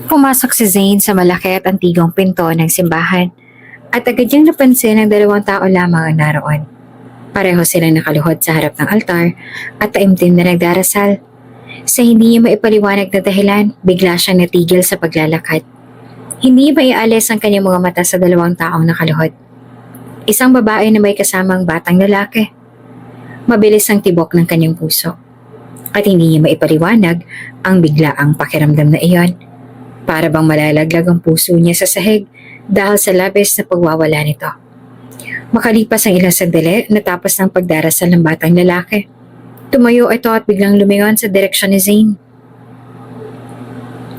Pumasok si Zane sa malaki at antigong pinto ng simbahan at agad niyang napansin ang dalawang tao lamang ang naroon. Pareho silang nakaluhod sa harap ng altar at taimtim na nagdarasal. Sa hindi niya maipaliwanag na dahilan, bigla siyang natigil sa paglalakad. Hindi maialis ang kanyang mga mata sa dalawang taong nakaluhod. Isang babae na may kasamang batang lalaki. Mabilis ang tibok ng kanyang puso. At hindi niya maipaliwanag ang biglaang pakiramdam na iyon. Para bang malalaglag ang puso niya sa sahig dahil sa labis na pagwawala nito. Makalipas ang ilang sandali, natapos ng pagdarasal ng batang lalaki. Tumayo ito at biglang lumingon sa direksyon ni Zane.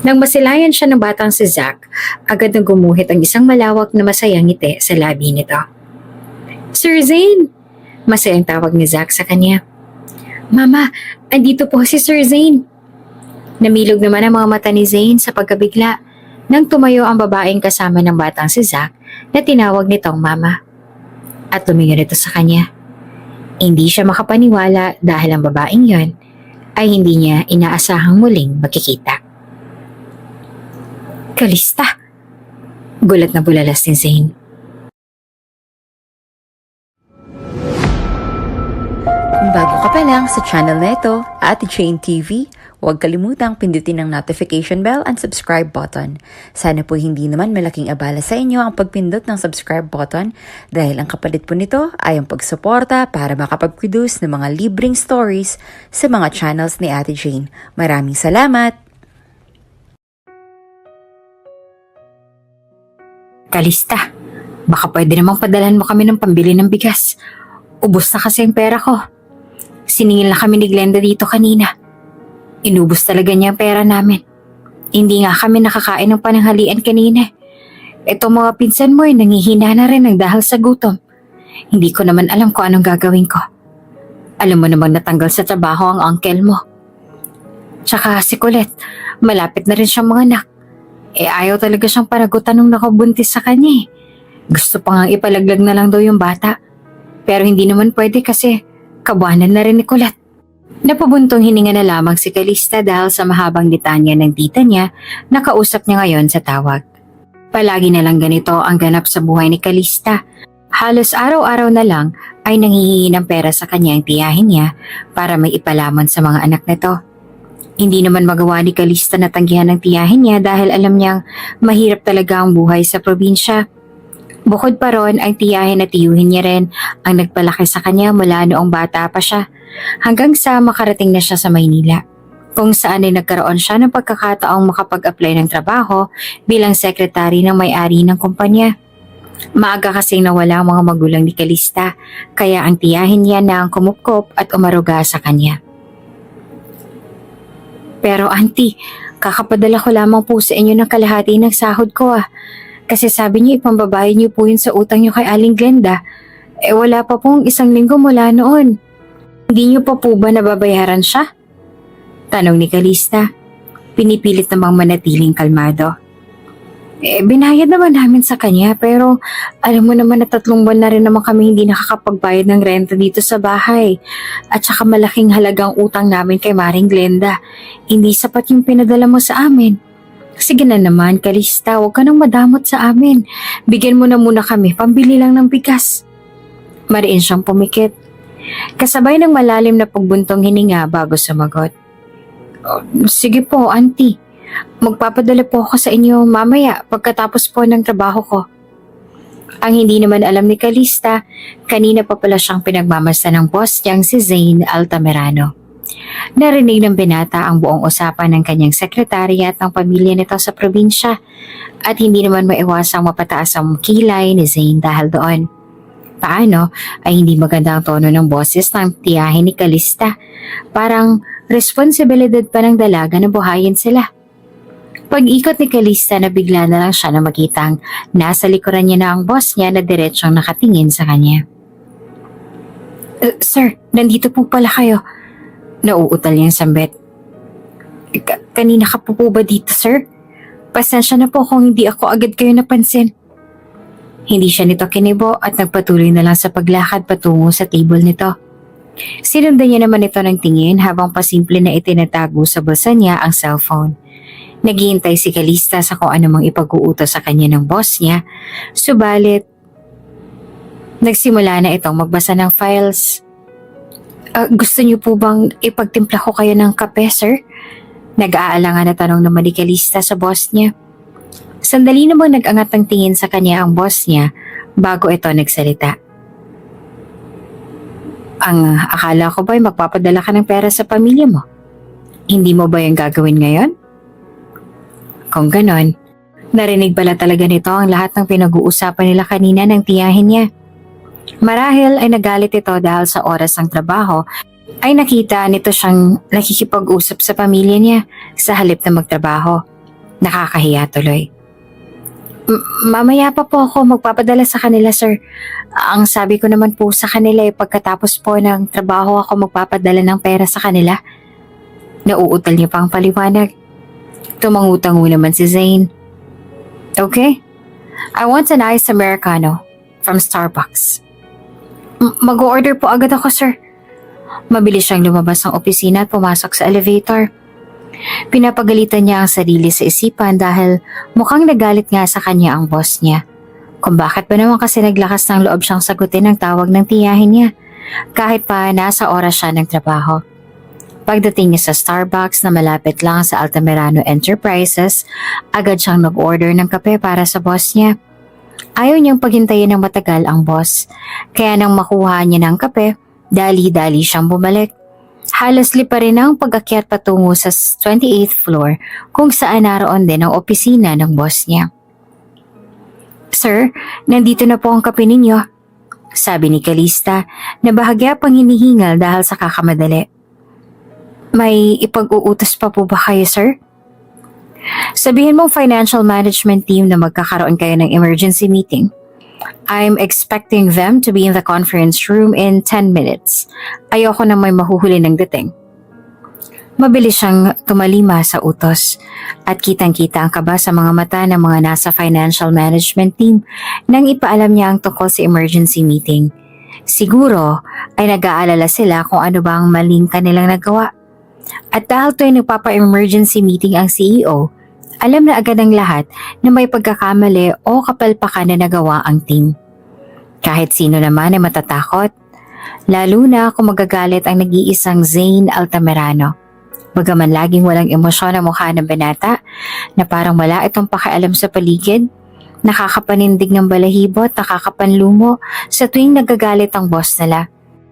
Nang masilayan siya ng batang si Zack, agad nang gumuhit ang isang malawak na masayang ngiti sa labi nito. "Sir Zane!" Masayang tawag ni Zack sa kanya. "Mama, andito po si Sir Zane." Namilog naman ang mga mata ni Zane sa pagkabigla nang tumayo ang babaeng kasama ng batang si Zack na tinawag nitong mama. At tumingin ito sa kanya. Hindi siya makapaniwala dahil ang babaeng yon ay hindi niya inaasahang muling makikita. "Kalista!" Gulat na bulalas ni Zane. Kung bago ka pa lang sa channel na ito, Ate Jane TV, huwag kalimutang pindutin ang notification bell and subscribe button. Sana po hindi naman malaking abala sa inyo ang pagpindot ng subscribe button dahil ang kapalit po nito ay ang pagsuporta para makapag-produce ng mga libreng stories sa mga channels ni Ate Jane. Maraming salamat! "Kalista, baka pwede namang padalhan mo kami ng pambili ng bigas. Ubus na kasi ang pera ko. Siningil na kami ni Glenda dito kanina. Inubos talaga niya ang pera namin. Hindi nga kami nakakain ng pananghalian kanina. Ito mga pinsan mo ay nangihina na rin ng dahil sa gutom. Hindi ko naman alam kung anong gagawin ko. Alam mo namang natanggal sa trabaho ang uncle mo. Tsaka si Colette, malapit na rin siyang mga anak. Ayaw talaga siyang panagutan nung nakabuntis sa kanya eh. Gusto pa nga ipalaglag na lang daw yung bata. Pero hindi naman pwede kasi kabuanan na rin ni Colette." Napabuntong hininga na lamang si Kalista dahil sa mahabang litanya ng tita niya na kausap niya ngayon sa tawag. Palagi na lang ganito ang ganap sa buhay ni Kalista. Halos araw-araw na lang ay nanghihingi ng pera sa kanya ang tiyahin niya para may ipalamon sa mga anak nito. Hindi naman magawa ni Kalista na tanggihan ng tiyahin niya dahil alam niyang mahirap talaga ang buhay sa probinsya. Bukod pa ron, ang tiyahin at tiyuhin niya rin ang nagpalaki sa kanya mula noong bata pa siya hanggang sa makarating na siya sa Maynila, kung saan ay nagkaroon siya ng pagkakataong makapag-apply ng trabaho bilang sekretary ng may-ari ng kumpanya. Maaga kasing nawala ang mga magulang ni Kalista, kaya ang tiyahin niya na ang kumupkop at umaruga sa kanya. "Pero auntie, kakapadala ko lamang po sa inyo ng kalahati ng sahod ko ah. Kasi sabi niyo ipambabayad niyo po yun sa utang niyo kay Aling Glenda. Wala pa pong 1 linggo mula noon. Hindi niyo pa po ba nababayaran siya?" Tanong ni Kalista. Pinipilit namang manatiling kalmado. Binayad naman namin sa kanya pero alam mo naman na 3 buwan na rin naman kami hindi nakakapagbayad ng renta dito sa bahay. At saka malaking halagang utang namin kay Maring Glenda. Hindi sapat yung pinadala mo sa amin. Sige na naman, Kalista, huwag ka nang madamot sa amin. Bigyan mo na muna kami, pambili lang ng bigas. Mariin siyang pumikit. Kasabay ng malalim na pagbuntong hininga bago sumagot. "Sige po, auntie. Magpapadala po ako sa inyo mamaya pagkatapos po ng trabaho ko." Ang hindi naman alam ni Kalista, kanina pa pala siyang pinagmamasta ng boss niyang si Zane Altamirano. Narinig ng binata ang buong usapan ng kanyang sekretary at ng pamilya nito sa probinsya at hindi naman maiwasang mapataas ang kilay ni Zane dahil doon. Paano ay hindi maganda ang tono ng boses ng tiyahin ni Kalista. Parang responsibilidad pa ng dalaga na buhayin sila. Pag-ikot ni Kalista na bigla na lang siya na makitang nasa likuran niya na ang boss niya na diretsyong nakatingin sa kanya. "Sir, nandito po pala kayo." Nauutal niyang sambit. Kanina ka po ba dito, sir? Pasensya na po kung hindi ako agad kayo napansin." Hindi siya nito kinibo at nagpatuloy na lang sa paglakad patungo sa table nito. Sinundan niya naman ito ng tingin habang pasimple na itinatago sa bulsa niya ang cellphone. Naghihintay si Calista sa kung anumang ipag-uutos sa kanya ng boss niya, subalit nagsimula na itong magbasa ng files. Gusto niyo po bang ipagtimpla ko kayo ng kape, sir? Nag-aalangan na tanong naman ni Calista sa boss niya. Sandali namang nag-angat ng tingin sa kanya ang boss niya bago ito nagsalita. Ang akala ko ba'y magpapadala ka ng pera sa pamilya mo? Hindi mo ba yung gagawin ngayon? Kung ganon, narinig pala talaga nito ang lahat ng pinag-uusapan nila kanina ng tiyahin niya. Marahil ay nagalit ito dahil sa oras ng trabaho ay nakita nito siyang nakikipag-usap sa pamilya niya sa halip na magtrabaho. Nakakahiya tuloy. Mamaya pa po ako magpapadala sa kanila, sir. Ang sabi ko naman po sa kanila ay pagkatapos po ng trabaho ako magpapadala ng pera sa kanila. Nauutal niya pang paliwanag. Tumangutango naman si Zane. Okay, I want an iced Americano from Starbucks. Mag-order po agad ako, sir. Mabilis siyang lumabas ng opisina at pumasok sa elevator. Pinapagalitan niya ang sarili sa isipan dahil mukhang nagalit nga sa kanya ang boss niya. Kung bakit ba naman kasi naglakas ng loob siyang sagutin ang tawag ng tiyahin niya, kahit pa nasa oras siya ng trabaho. Pagdating niya sa Starbucks na malapit lang sa Altamirano Enterprises, agad siyang nag-order ng kape para sa boss niya. Ayaw niyang paghintayin ng matagal ang boss, kaya nang makuha niya ng kape, dali-dali siyang bumalik. Halos lipa rin ang pag-akyat patungo sa 28th floor kung saan naroon din ang opisina ng boss niya. Sir, nandito na po ang kape ninyo, sabi ni Calista na bahagya pang hinihingal dahil sa kakamadali. May ipag-uutos pa po ba kayo, sir? Sabihin mong financial management team na magkakaroon kayo ng emergency meeting. I'm expecting them to be in the conference room in 10 minutes. Ayoko na may mahuhuli ng dating. Mabilis siyang tumalima sa utos at kitang-kita ang kaba sa mga mata ng mga nasa financial management team nang ipaalam niya ang tungkol sa emergency meeting. Siguro ay nag-aalala sila kung ano ba ang maling kanilang nagawa. At dahil tuwing nagpapa-emergency meeting ang CEO, alam na agad ng lahat na may pagkakamali o kapalpakan na nagawa ang team. Kahit sino naman ay matatakot, lalo na kung magagalit ang nag-iisang Zane Altamirano. Bagaman laging walang emosyon ang mukha ng binata na parang wala itong pakialam sa paligid, nakakapanindig ng balahibo at nakakapanlumo sa tuwing nagagalit ang boss nila.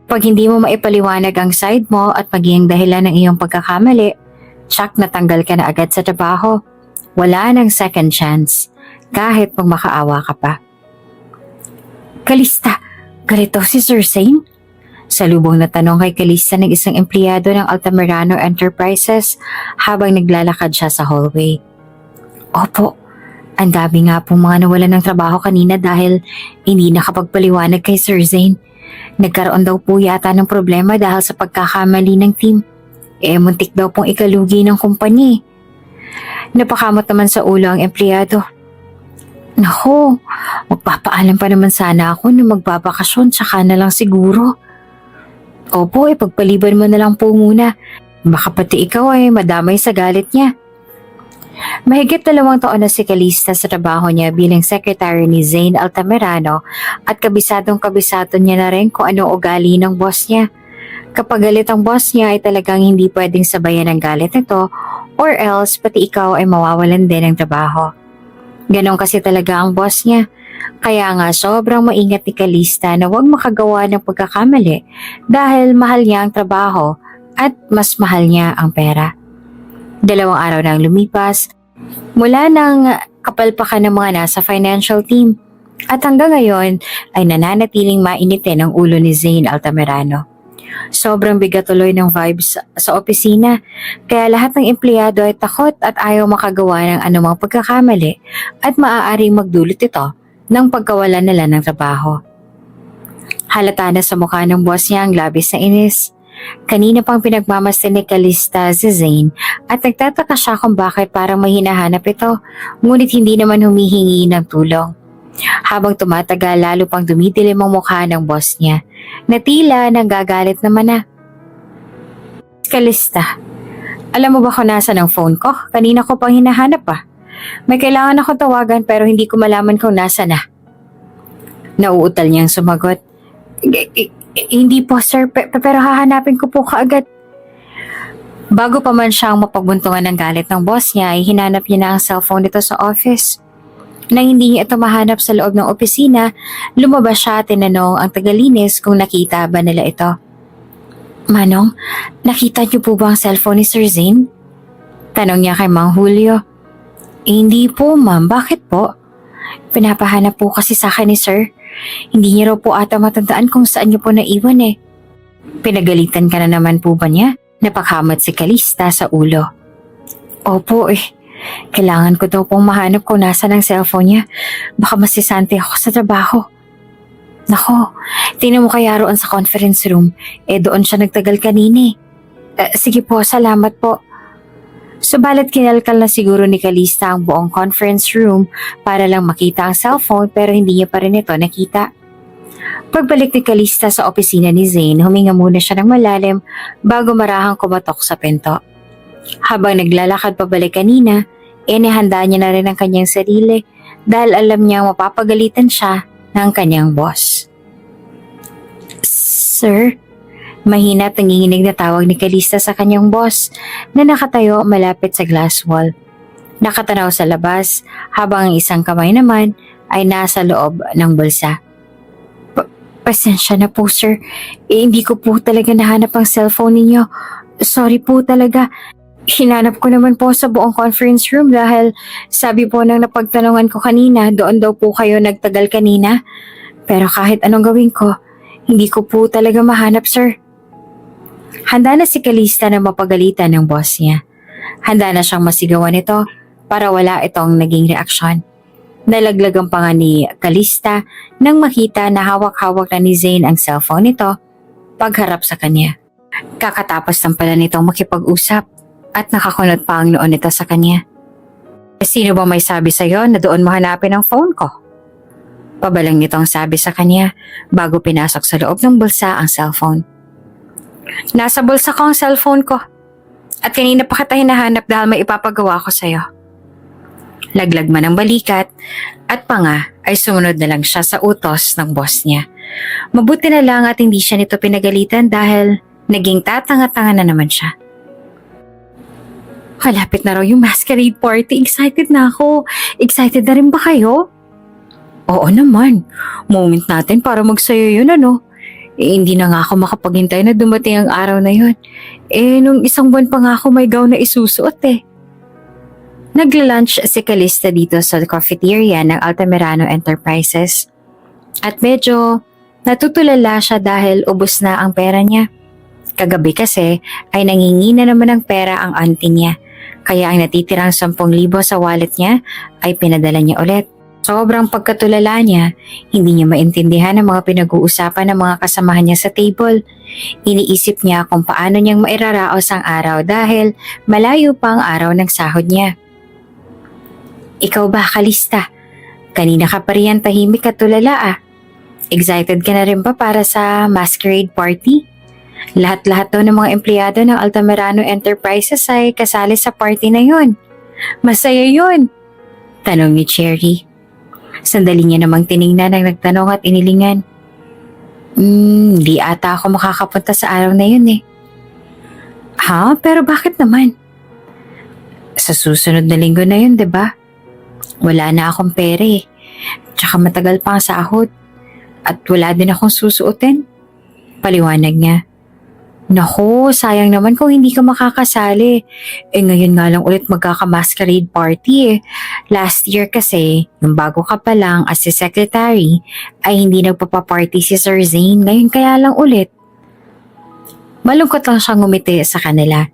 Pag hindi mo maipaliwanag ang side mo at maging dahilan ng iyong pagkakamali, tsak natanggal ka na agad sa trabaho. Wala nang second chance, kahit pag makaawa ka pa. Calista, ganito si Sir Zane? Salubong na tanong kay Calista ng isang empleyado ng Altamirano Enterprises habang naglalakad siya sa hallway. Opo, ang dami nga pong mga nawalan ng trabaho kanina dahil hindi nakapagpaliwanag kay Sir Zane. Nagkaroon daw po yata ng problema dahil sa pagkakamali ng team. Muntik daw pong ikalugi ng kumpanya. Napakamot naman sa ulo ang empleyado. Nako, magpapaalam pa naman sana ako na magbabakasyon tsaka na lang siguro. Opo, pagpaliban mo na lang po muna. Baka pati ikaw ay madamay sa galit niya. Mahigit 2 taon na si Calista sa trabaho niya bilang secretary ni Zane Altamirano at kabisadong-kabisado niya na rin kung ano ugali ng boss niya. Kapag galit ang boss niya ay talagang hindi pwedeng sabayan ang galit nito or else pati ikaw ay mawawalan din ng trabaho. Ganon kasi talaga ang boss niya. Kaya nga sobrang maingat ni Calista na huwag makagawa ng pagkakamali dahil mahal niya ang trabaho at mas mahal niya ang pera. 2 araw nang lumipas mula nang kapalpakan ng mga nasa financial team at hanggang ngayon ay nananatiling mainitin ang ulo ni Zane Altamirano. Sobrang bigat tuloy ng vibes sa opisina kaya lahat ng empleyado ay takot at ayaw makagawa ng anumang pagkakamali at maaaring magdulot ito ng pagkawalan nila ng trabaho. Halata na sa mukha ng boss niya ang labis na inis. Kanina pang pinagmamasdan ni Calista si Zane at nagtataka siya kung bakit parang may hinahanap ito ngunit hindi naman humihingi ng tulong. Habang tumatagal lalo pang dumidilim ang mukha ng boss niya na tila nanggagalit naman na. Calista, Alam mo ba kung nasa ng phone ko? Kanina ko pang hinahanap pa. May kailangan ako tawagan pero hindi ko malaman kung nasa na. Nauutal niyang sumagot. Hindi po sir, pero hahanapin ko po kaagad. Bago pa man siyang mapagbuntungan ng galit ng boss niya, ay hinanap niya na ang cellphone nito sa office. Nang hindi niya ito mahanap sa loob ng opisina, lumabas siya at tinanong ang tagalinis kung nakita ba nila ito. Manong, nakita niyo po ba ang cellphone ni Sir Zane? Tanong niya kay Mang Julio. Hindi po ma'am, bakit po? Pinapahanap po kasi sa akin ni Sir. Hindi niya raw po ata matandaan kung saan niyo po naiwan eh. Pinagalitan ka na naman po ba niya? Napakamat si Kalista sa ulo. Opo eh. Kailangan ko daw pong mahanap kung nasa ng cellphone niya. Baka masisante ako sa trabaho. Nako, tingnan mo kaya roon sa conference room. Doon siya nagtagal kanini. Sige po, salamat po. Subalit kinalkal na siguro ni Kalista ang buong conference room para lang makita ang cellphone pero hindi niya pa rin ito nakita. Pagbalik ni Kalista sa opisina ni Zane, huminga muna siya ng malalim bago marahang kumatok sa pinto. Habang naglalakad pabalik kanina, inihanda niya na rin ang kanyang sarili dahil alam niyang mapapagalitan siya ng kanyang boss. Sir? Mahina at nanginginig na tawag ni Kalista sa kanyang boss na nakatayo malapit sa glass wall. Nakatanaw sa labas habang ang isang kamay naman ay nasa loob ng bulsa. Pasensya na po sir, hindi ko po talaga nahanap ang cellphone ninyo. Sorry po talaga. Hinanap ko naman po sa buong conference room dahil sabi po nang napagtanungan ko kanina, doon daw po kayo nagtagal kanina. Pero kahit anong gawin ko, hindi ko po talaga mahanap sir. Handa na si Kalista na mapagalitan ng boss niya. Handa na siyang masigawan ito para wala itong naging reaksyon. Nalaglagan pa nga ni Kalista nang makita na hawak-hawak na ni Zane ang cellphone nito pagharap sa kanya. Kakatapos ng pala nitong makipag-usap at nakakunot pa ang noon nito sa kanya. Sino ba may sabi sa'yo na doon mo hanapin ang phone ko? Pabalang nitong sabi sa kanya bago pinasok sa loob ng bulsa ang cellphone. Nasa bulsa ko ang cellphone ko at kanina pa kita hinahanap dahil may ipapagawa ko sa'yo. Laglag man ang balikat at panga ay sumunod na lang siya sa utos ng boss niya. Mabuti na lang at hindi siya nito pinagalitan dahil naging tatanga-tanga na naman siya. Malapit na raw yung masquerade party. Excited na ako. Excited na rin ba kayo? Oo naman. Moment natin para magsaya yun ano. Hindi na nga ako makapaghintay na dumating ang araw na yun. Nung isang buwan pa nga ako may gown na isusuot eh. Nagla-lunch si Kalista dito sa cafeteria ng Altamirano Enterprises. At medyo natutulala siya dahil ubos na ang pera niya. Kagabi kasi ay nangingi na naman ng pera ang auntie niya. Kaya ang natitirang 10,000 sa wallet niya ay pinadala niya ulit. Sobrang pagkatulala niya, hindi niya maintindihan ang mga pinag-uusapan ng mga kasamahan niya sa table. Iniisip niya kung paano niyang mairaraos ang araw dahil malayo pa ang araw ng sahod niya. Ikaw ba, Kalista? Kanina ka pa riyan tahimik at tulala ah. Excited ka na rin ba para sa masquerade party? Lahat-lahat daw ng mga empleyado ng Altamirano Enterprises ay kasali sa party na yon. Masaya yon, tanong ni Cherry. Sandali niya namang tiningnan ang nagtanong at inilingan. Di ata ako makakapunta sa araw na yun eh. Ha? Pero bakit naman? Sa susunod na linggo na yun, diba? Wala na akong pera eh. Tsaka matagal pa ang sahod. At wala din akong susuotin. Paliwanag niya. Naku, sayang naman kung hindi ka makakasali. Ngayon nga lang ulit magkaka-masquerade party eh. Last year kasi, nung bago ka pa lang as si secretary, ay hindi nagpapaparty si Sir Zane. Ngayon kaya lang ulit. Malungkot lang siyang ngumiti sa kanila.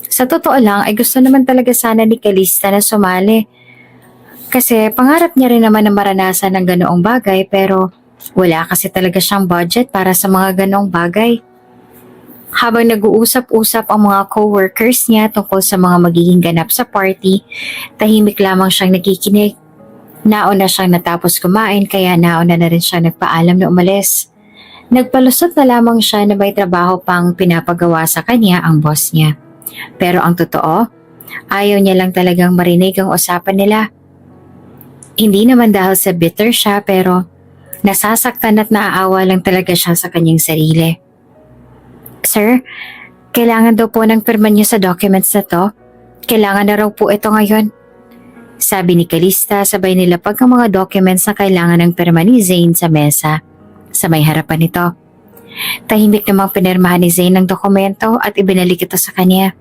Sa totoo lang ay gusto naman talaga sana ni Kalista na sumali. Kasi pangarap niya rin naman na maranasan ng ganoong bagay pero wala kasi talaga siyang budget para sa mga ganoong bagay. Habang nag-uusap-usap ang mga co-workers niya tungkol sa mga magiging ganap sa party, tahimik lamang siyang nakikinig. Nauna siyang natapos kumain kaya nauna na rin siyang nagpaalam na umalis. Nagpalusot na lamang siya na may trabaho pang pinapagawa sa kanya ang boss niya. Pero ang totoo, ayaw niya lang talagang marinig ang usapan nila. Hindi naman dahil sa bitter siya pero nasasaktan at naaawa lang talaga siya sa kanyang sarili. Sir, kailangan daw po ng pirma niyo sa documents na to. Kailangan na raw po ito ngayon. Sabi ni Calista sabay nilapag ang mga documents na kailangan ng pirma ni Zane sa mesa. Sa may harapan nito. Tahimik namang pinirmahan ni Zane ng dokumento at ibinalik ito sa kanya.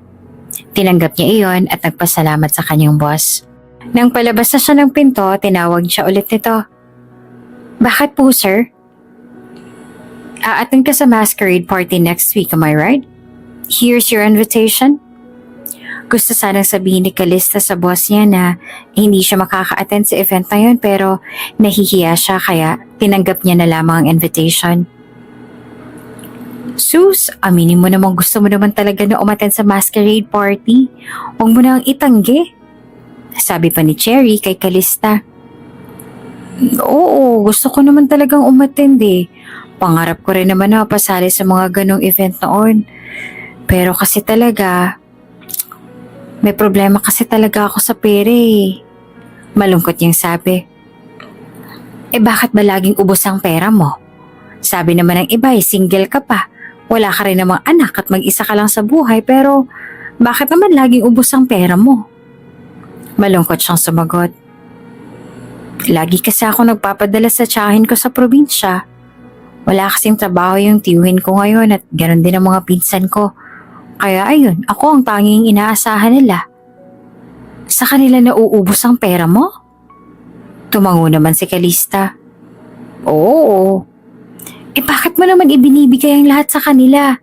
Tinanggap niya iyon at nagpasalamat sa kanyang boss. Nang palabas na siya ng pinto, tinawag siya ulit nito. Bakit po, sir? Aattend ka sa masquerade party next week, am I right? Here's your invitation. Gusto sanang sabihin ni Calista sa boss niya na hindi siya makaka-attend sa event na yun pero nahihiya siya kaya tinanggap niya na lamang ang invitation. Sus, aminin mo namang gusto mo naman talaga na umattend sa masquerade party. Huwag mo nang itanggi. Sabi pa ni Cherry kay Calista. Oo, gusto ko naman talagang umattend eh. Pangarap ko rin naman na pasali sa mga ganong event noon. Pero kasi talaga, may problema kasi talaga ako sa pera eh. Malungkot niyang sabi. Bakit ba laging ubos ang pera mo? Sabi naman ng iba single ka pa. Wala ka rin namang anak at mag-isa ka lang sa buhay pero bakit naman laging ubos ang pera mo? Malungkot siyang sumagot. Lagi kasi ako nagpapadala sa tiyahin ko sa probinsya. Wala kasing trabaho yung tiyuhin ko ngayon at ganoon din ang mga pinsan ko. Kaya ayun, ako ang tanging inaasahan nila. Sa kanila nauubos ang pera mo? Tumango naman si Calista. Oo. Bakit mo naman ibinibigay ang lahat sa kanila?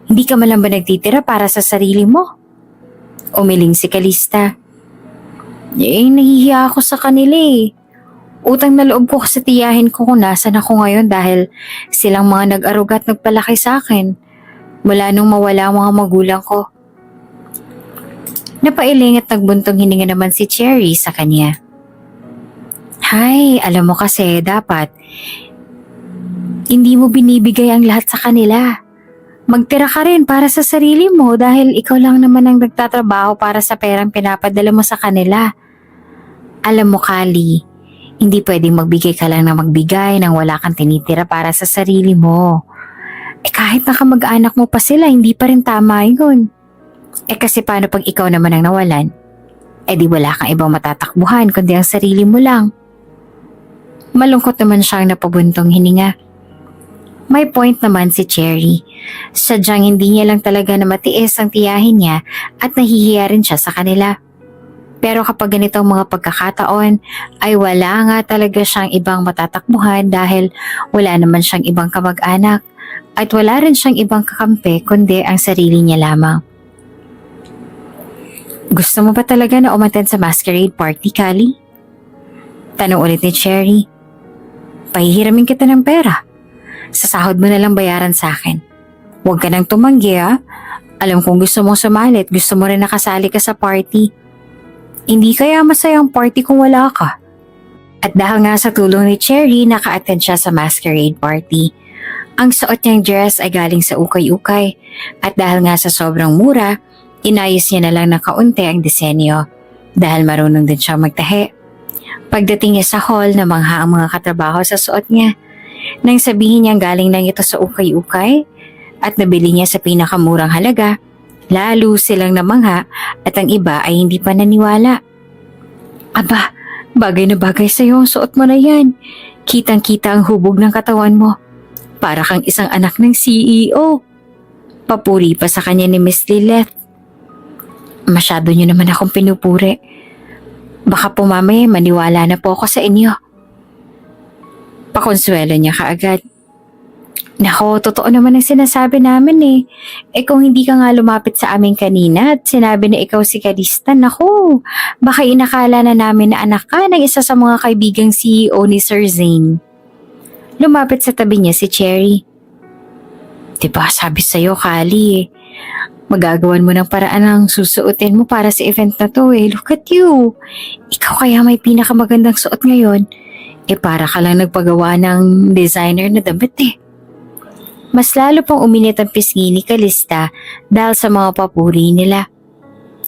Hindi ka man lang ba nagtitira para sa sarili mo? Umiling si Calista. Nahihiya ako sa kanila eh. Utang na loob ko sa tiyahin ko kung nasan ako ngayon dahil silang mga nag-aruga at nagpalaki sa akin. Mula nung mawala ang mga magulang ko. Napailing at nagbuntong hininga naman si Cherry sa kanya. Hay, alam mo kasi dapat hindi mo binibigay ang lahat sa kanila. Magtira ka rin para sa sarili mo dahil ikaw lang naman ang nagtatrabaho para sa perang pinapadala mo sa kanila. Alam mo, Kali, hindi pwedeng magbigay ka lang na magbigay nang wala kang tinitira para sa sarili mo. Kahit nakamag-anak mo pa sila, hindi pa rin tama yun. Kasi paano pag ikaw naman ang nawalan? Di wala kang ibang matatakbuhan kundi ang sarili mo lang. Malungkot naman siyang napabuntong hininga. May point naman si Cherry. Sadyang hindi niya lang talaga na matiis ang tiyahin niya at nahihiya rin siya sa kanila. Pero kapag ganitong mga pagkakataon ay wala nga talaga siyang ibang matatakbuhan dahil wala naman siyang ibang kamag-anak at wala rin siyang ibang kakampi kundi ang sarili niya lamang. Gusto mo ba talaga na umattend sa masquerade party, Kali? Tanong ulit ni Cherry. Pahihiramin kita ng pera. Sa sahod mo na lang bayaran sa akin. Huwag ka nang tumanggi ha. Alam kong gusto mong sumali at gusto mo rin nakasali ka sa party. Hindi kaya masayang party kung wala ka. At dahil nga sa tulong ni Cherry, naka-attend siya sa masquerade party. Ang suot niyang dress ay galing sa ukay-ukay. At dahil nga sa sobrang mura, inayos niya na lang ng kaunti ang disenyo. Dahil marunong din siya magtahi. Pagdating niya sa hall, namangha ang mga katrabaho sa suot niya. Nang sabihin niyang galing lang ito sa ukay-ukay at nabili niya sa pinakamurang halaga, lalo silang namangha at ang iba ay hindi pa naniwala. Aba, bagay na bagay sa'yo ang suot mo na yan. Kitang-kita ang hubog ng katawan mo. Para kang isang anak ng CEO. Papuri pa sa kanya ni Miss Lilith. Masyado niyo naman akong pinupuri. Baka po mamaya maniwala na po ako sa inyo. Pakonsuelo niya kaagad. Nako, totoo naman ang sinasabi namin eh. Kung hindi ka nga lumapit sa amin kanina at sinabi na ikaw si Calista, nako, baka inakala na namin na anak ka ng isa sa mga kaibigang CEO ni Sir Zane. Lumapit sa tabi niya si Cherry. Diba sabi sa'yo, Kali, magagawan mo ng paraan ang susuotin mo para sa event na to eh. Look at you. Ikaw kaya may pinakamagandang suot ngayon. Para ka lang nagpagawa ng designer na damit eh. mas lalo pang uminit ang pisngi ni Calista dahil sa mga papuri nila.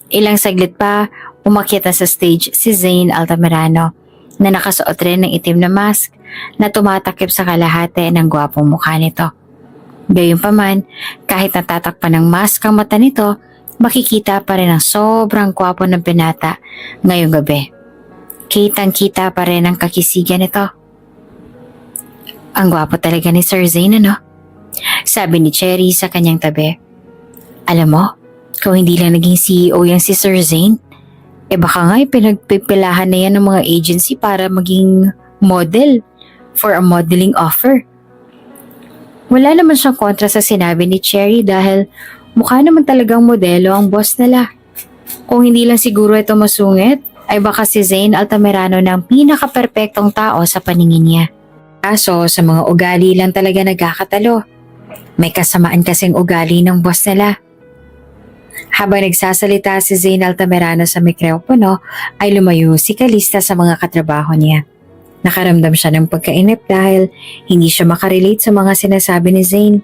Ilang saglit pa, umakyat na sa stage si Zane Altamirano na nakasuot rin ng itim na mask na tumatakip sa kalahati ng gwapong mukha nito. Gayunpaman, kahit natatakpan ng mask ang mata nito, makikita pa rin ang sobrang gwapo ng binata ngayong gabi. Kitang-kita pa rin ang kakisigan nito. Ang gwapo talaga ni Sir Zane, ano? Sabi ni Cherry sa kanyang tabi. Alam mo, kung hindi lang naging CEO yang si Sir Zane, baka nga pinagpipilahan na yan ng mga agency para maging model for a modeling offer. Wala naman siyang kontra sa sinabi ni Cherry dahil mukha naman talagang modelo ang boss nila. Kung hindi lang siguro ito masungit, ay baka si Zane Altamirano ng pinaka-perpektong tao sa paningin niya. Kaso sa mga ugali lang talaga nagkakatalo. May kasamaan kasing ugali ng boss nila. Habang nagsasalita si Zane Altamirano sa mikropono, ay lumayo si Calista sa mga katrabaho niya. Nakaramdam siya ng pagkainip dahil hindi siya makarelate sa mga sinasabi ni Zane.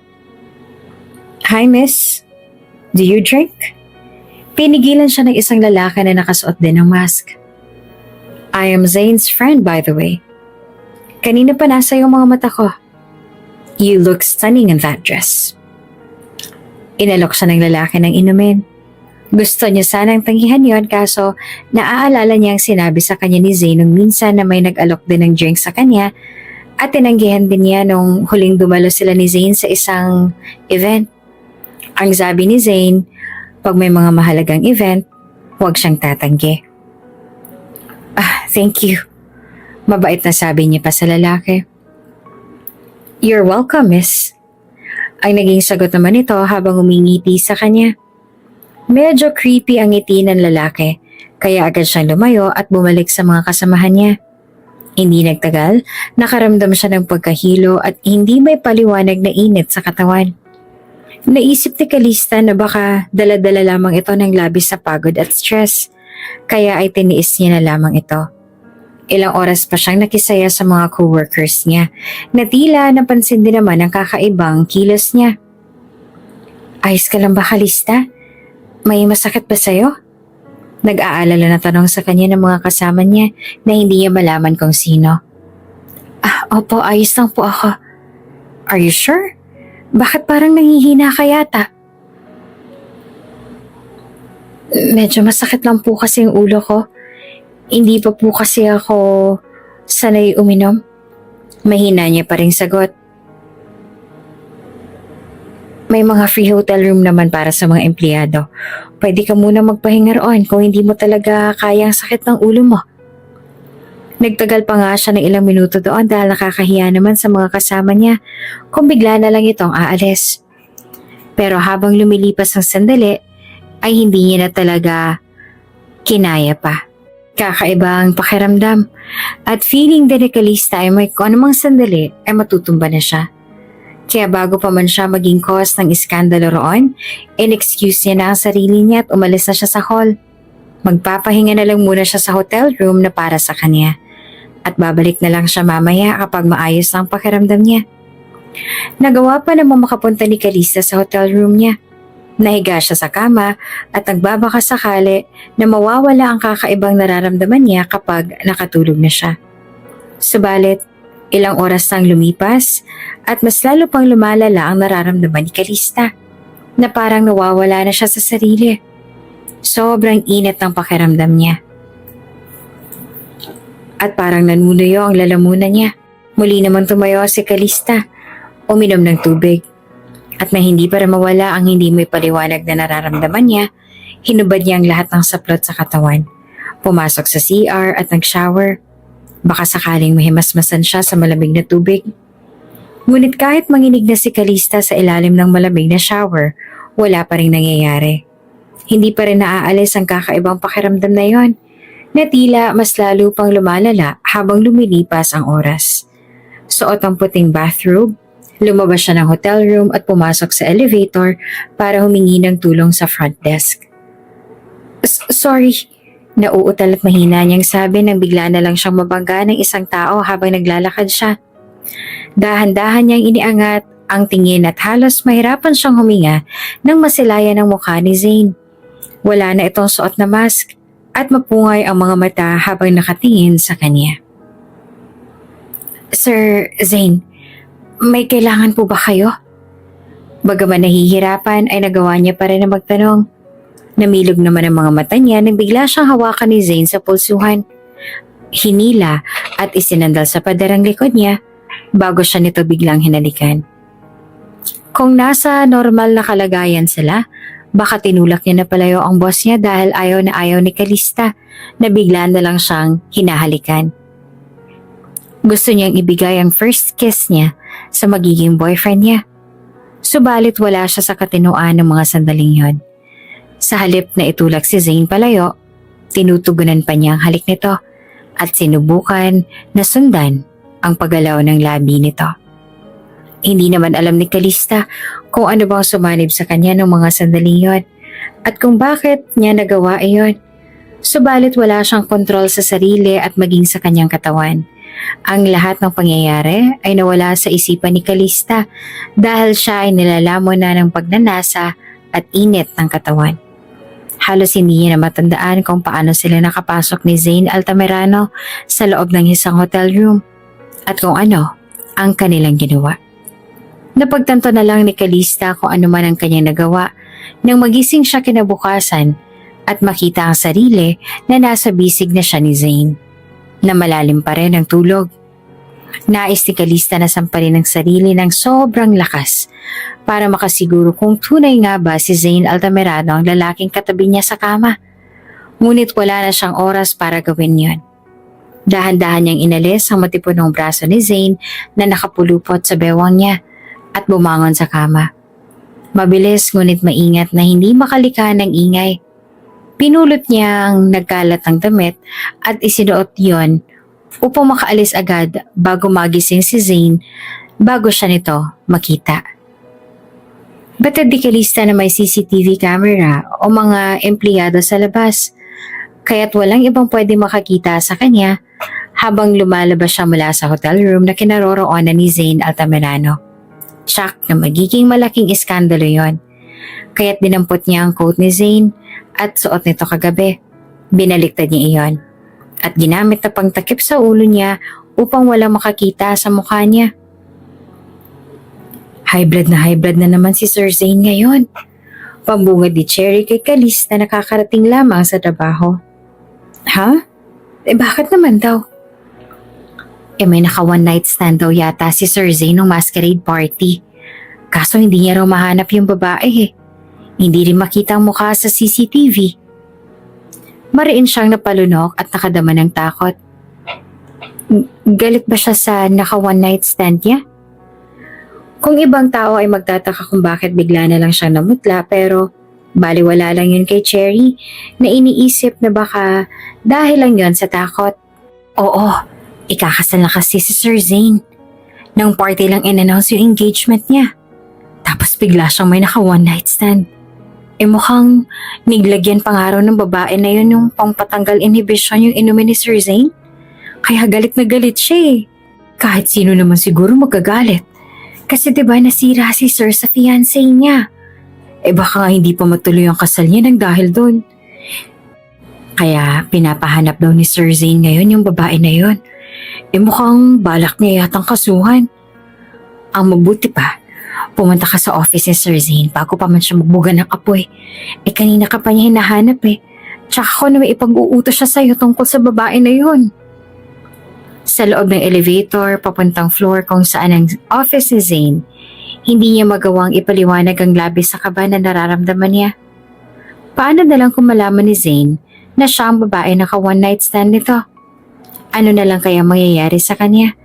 Hi miss, do you drink? Pinigilan siya ng isang lalaki na nakasuot din ng mask. I am Zane's friend by the way. Kanina pa nasa yung mga mata ko. You look stunning in that dress. Inalok siya ng lalaki ng inumin. Gusto niya sanang tanggihan yon kaso naaalala niya ang sinabi sa kanya ni Zane nung minsan na may nag-alok din ng drink sa kanya at tinanggihan din niya nung huling dumalo sila ni Zane sa isang event. Ang sabi ni Zane, pag may mga mahalagang event, huwag siyang tatanggi. Thank you. Mabait na sabi niya pa sa lalaki. You're welcome, miss. Ang naging sagot naman ito habang umingiti sa kanya. Medyo creepy ang ngiti ng lalaki, kaya agad siyang lumayo at bumalik sa mga kasamahan niya. Hindi nagtagal, nakaramdam siya ng pagkahilo at hindi may paliwanag na init sa katawan. Naisip ni Calista na baka dala-dala lamang ito ng labis sa pagod at stress, kaya ay tiniis niya na lamang ito. Ilang oras pa siyang nakisaya sa mga coworkers niya, na tila napansin din naman ang kakaibang kilos niya. Ayos ka lang ba, Calista? May masakit ba sa'yo? Nag-aalala na tanong sa kanya ng mga kasama niya na hindi niya malaman kung sino. Opo, ayos lang po ako. Are you sure? Bakit parang nangihina ka yata? Medyo masakit lang po kasi yung ulo ko. Hindi pa po kasi ako sanay uminom. Mahina niya pa ring sagot. May mga free hotel room naman para sa mga empleyado. Pwede ka muna magpahinga roon kung hindi mo talaga kaya ang sakit ng ulo mo. Nagtagal pa nga siya ng ilang minuto doon dahil nakakahiya naman sa mga kasama niya kung bigla na lang itong aalis. Pero habang lumilipas ang sandali, ay hindi niya na talaga kinaya pa. Kakaiba ang pakiramdam at feeling din ni Calista ay may kung anumang sandali ay matutumba na siya. Kaya bago pa man siya maging cause ng iskandalo roon, in-excuse niya na ang sarili niya at umalis na siya sa hall. Magpapahinga na lang muna siya sa hotel room na para sa kanya. At babalik na lang siya mamaya kapag maayos ang pakiramdam niya. Nagawa pa namang makapunta ni Calista sa hotel room niya. Nahiga siya sa kama at nagbabaka sakali na mawawala ang kakaibang nararamdaman niya kapag nakatulog na siya. Subalit, ilang oras nang lumipas at mas lalo pang lumalala ang nararamdaman ni Calista na parang nawawala na siya sa sarili. Sobrang init ng pakiramdam niya. At parang nanunuyo ang lalamunan niya. Muli naman tumayo si Calista, uminom ng tubig. At na hindi para mawala ang hindi may paliwanag na nararamdaman niya, hinubad niya ang lahat ng saplot sa katawan. Pumasok sa CR at nag-shower. Baka sakaling mahimasmasan siya sa malamig na tubig. Ngunit kahit manginig na si Calista sa ilalim ng malamig na shower, wala pa rin nangyayari. Hindi pa rin naaalis ang kakaibang pakiramdam na yon, na tila mas lalo pang lumalala habang lumilipas ang oras. Suot ang puting bathrobe, lumabas siya ng hotel room at pumasok sa elevator para humingi ng tulong sa front desk. Sorry, nauutal at mahina niyang sabi nang bigla na lang siyang mabangga ng isang tao habang naglalakad siya. Dahan-dahan niyang iniangat ang tingin at halos mahirapan siyang huminga nang masilayan ang mukha ni Zane. Wala na itong suot na mask at mapungay ang mga mata habang nakatingin sa kanya. Sir Zane, may kailangan po ba kayo? Bagaman nahihirapan ay nagawa niya pa rin na magtanong. Namilog naman ang mga mata niya nang bigla siyang hawakan ni Zane sa pulsuhan. Hinila at isinandal sa paderang likod niya bago siya nito biglang hinalikan. Kung nasa normal na kalagayan sila, baka tinulak niya na palayo ang boss niya dahil ayaw na ayaw ni Calista na bigla na lang siyang hinahalikan. Gusto niyang ibigay ang first kiss niya sa magiging boyfriend niya. Subalit wala siya sa katinoan ng mga sandaling yon. Sa halip na itulak si Zane palayo, tinutugunan pa niya ang halik nito at sinubukan na sundan ang paggalaw ng labi nito. Hindi naman alam ni Calista kung ano bang sumanib sa kanya ng mga sandaling yon at kung bakit niya nagawa iyon. Subalit wala siyang kontrol sa sarili at maging sa kanyang katawan. Ang lahat ng pangyayari ay nawala sa isipan ni Calista dahil siya ay nilalamon na ng pagnanasa at init ng katawan. Halos hindi niya na matandaan kung paano sila nakapasok ni Zane Altamirano sa loob ng isang hotel room at kung ano ang kanilang ginawa. Napagtanto na lang ni Calista kung ano man ang kanyang nagawa nang magising siya kinabukasan at makita ang sarili na nasa bisig na siya ni Zane, na malalim pa rin ang tulog. Nais ni Calista na sampalin ang sarili ng sobrang lakas para makasiguro kung tunay nga ba si Zane Altamirano ang lalaking katabi niya sa kama. Ngunit wala na siyang oras para gawin yon. Dahan-dahan niyang inalis ang matipunong braso ni Zane na nakapulupot sa bewang niya at bumangon sa kama. Mabilis ngunit maingat na hindi makalika ng ingay. Pinulot niya ang nagkalat ng damit at isinuot yon upang makaalis agad bago magising si Zane bago siya nito makita. Batid di Calista na may CCTV camera o mga empleyado sa labas, kaya't walang ibang pwede makakita sa kanya habang lumalabas siya mula sa hotel room na kinaroroonan ni Zane Altamirano. Shock na magiging malaking iskandalo yon, kaya't dinampot niya ang coat ni Zane at suot nito kagabi. Binaliktad niya iyon at ginamit na pangtakip sa ulo niya upang walang makakita sa mukha niya. High blood na naman si Sir Zane ngayon. Pambungad ni Cherry kay Calista na nakakarating lamang sa trabaho. Ha? Bakit naman daw? May naka one night stand daw yata si Sir Zane ng masquerade party. Kaso hindi niya raw mahanap yung babae Hindi rin makita ang mukha sa CCTV. Mariin siyang napalunok at nakadama ng takot. Galit ba siya sa naka one night stand niya? Kung ibang tao ay magtataka kung bakit bigla na lang siyang namutla, pero baliwala lang yun kay Cherry na iniisip na baka dahil lang yun sa takot. Oo, ikakasal na kasi si Sir Zane. Nang party lang in-announce yung engagement niya. Tapos bigla siyang may naka one night stand. Mukhang niglagyan pangaraw ng babae na yun yung pangpatanggal inhibition yung inumin ni Sir Zane. Kaya galit na galit siya . Kahit sino naman siguro magagalit. Kasi diba nasira si Sir sa fiancé niya. Baka nga hindi pa matuloy ang kasal niya nang dahil doon. Kaya pinapahanap daw ni Sir Zane ngayon yung babae na yun. Mukhang balak niya yatang kasuhan. Ang mabuti pa, pumunta ka sa office ni Sir Zane bago pa man siya magbuga ng apoy. Kanina ka pa niya hinahanap . Tsaka ko na may ipag-uutos siya sa'yo tungkol sa babae na yun. Sa loob ng elevator, papuntang floor kung saan ang office ni Zane, hindi niya magawang ipaliwanag ang labis sa kaba na nararamdaman niya. Paano na lang kung malaman ni Zane na siya ang babae na ka one night stand nito? Ano na lang kaya mangyayari sa kanya?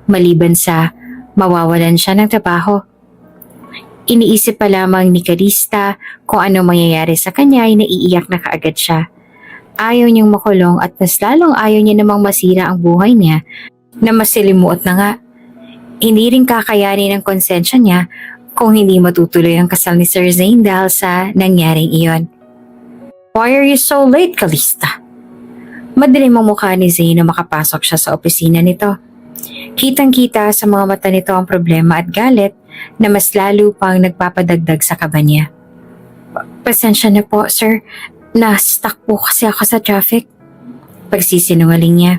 Maliban sa mawawalan siya ng trabaho. Iniisip pa lamang ni Calista kung ano mangyayari sa kanya ay naiiyak na kaagad siya. Ayaw niyang makulong at mas lalong ayaw niya namang masira ang buhay niya na masilimuot na nga. Hindi rin kakayanin ng konsensya niya kung hindi matutuloy ang kasal ni Sir Zane dahil sa nangyaring iyon. Why are you so late, Calista? Madilim ang mukha ni Zane na makapasok siya sa opisina nito. Kitang-kita sa mga mata nito ang problema at galit na mas lalo pang nagpapadagdag sa kaba niya. Pasensya na po, sir. Na-stuck po kasi ako sa traffic. Pagsisinungaling niya.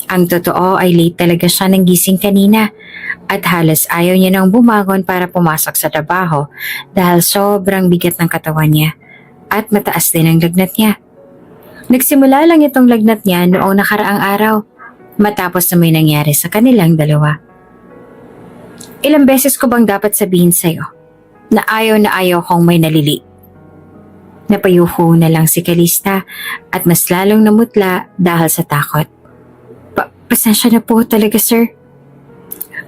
Ang totoo ay late talaga siya ng gising kanina at halos ayaw niya nang bumangon para pumasok sa trabaho dahil sobrang bigat ng katawan niya at mataas din ang lagnat niya. Nagsimula lang itong lagnat niya noong nakaraang araw matapos na may nangyari sa kanilang dalawa. Ilang beses ko bang dapat sabihin sa'yo na ayaw kong may nalili? Napayuho na lang si Calista at mas lalong namutla dahil sa takot. Pasensya na po talaga, sir.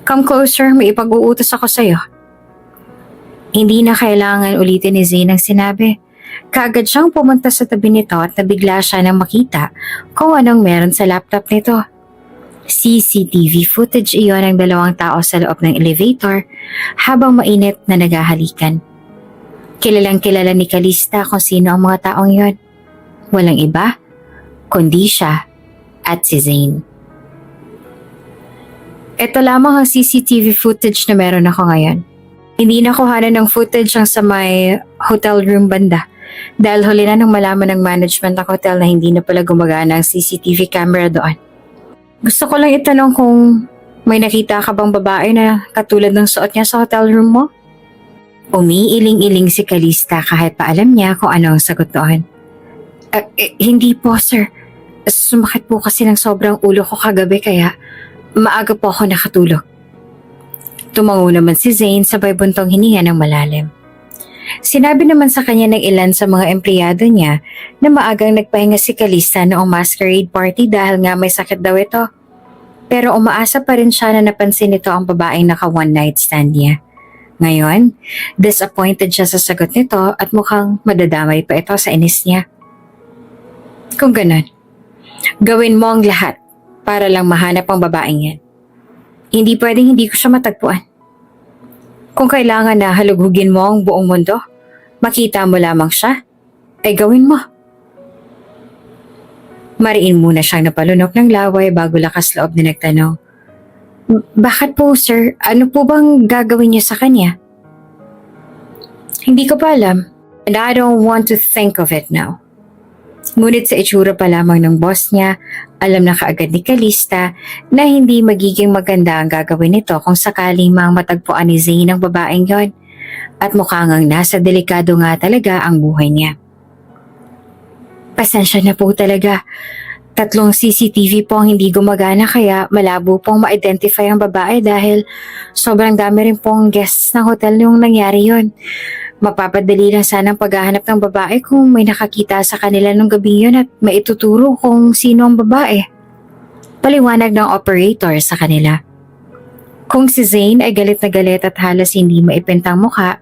Come closer, may ipag-uutos ako sa'yo. Hindi na kailangan ulitin ni Zane ang sinabi. Kaagad siyang pumunta sa tabi nito at nabigla siya nang makita kung anong meron sa laptop nito. CCTV footage iyon ng dalawang tao sa loob ng elevator habang mainit na naghahalikan. Kilalang kilala ni Calista kung sino ang mga taong yon. Walang iba, kundi siya at si Zane. Ito lamang ang CCTV footage na meron ako ngayon. Hindi nakuhanan ng footage ang sa may hotel room banda dahil huli na nang malaman ng management ng hotel na hindi na pala gumagana ang CCTV camera doon. Gusto ko lang itanong kung may nakita ka bang babae na katulad ng suot niya sa hotel room mo? Umiiling-iling si Calista kahit pa alam niya kung ano ang sagot doon. Hindi po, sir. Sumakit po kasi ng sobrang ulo ko kagabi kaya maaga po ako nakatulog. Tumango naman si Zane sabay buntong hininga ng malalim. Sinabi naman sa kanya ng ilan sa mga empleyado niya na maagang nagpahinga si Calista noong masquerade party dahil nga may sakit daw ito. Pero umaasa pa rin siya na napansin nito ang babaeng naka one night stand niya. Ngayon, disappointed siya sa sagot nito at mukhang madadamay pa ito sa inis niya. Kung ganon, gawin mo ang lahat para lang mahanap ang babaeng yan. Hindi pwedeng hindi ko siya matagpuan. Kung kailangan na halugugin mo ang buong mundo, makita mo lamang siya, ay gawin mo. Mariin muna siyang napalunok ng laway bago lakas loob na nagtanong. Bakit po, sir? Ano po bang gagawin niyo sa kanya? Hindi ko pa alam, and I don't want to think of it now. Ngunit sa itsura pa lamang ng boss niya, alam na kaagad ni Calista na hindi magiging maganda ang gagawin nito kung sakaling mang matagpuan ni Zane ang babaeng yon at mukhang ang nasa delikado nga talaga ang buhay niya. Pasensya na po talaga. 3 CCTV po ang hindi gumagana kaya malabo pong ma-identify ang babae dahil sobrang dami rin pong guests ng hotel nung nangyari yon. Mapapadali lang sana ang paghahanap ng babae kung may nakakita sa kanila nung gabi yun at maituturo kung sino ang babae. Paliwanag ng operator sa kanila. Kung si Zane ay galit na galit at halos hindi maipintang mukha,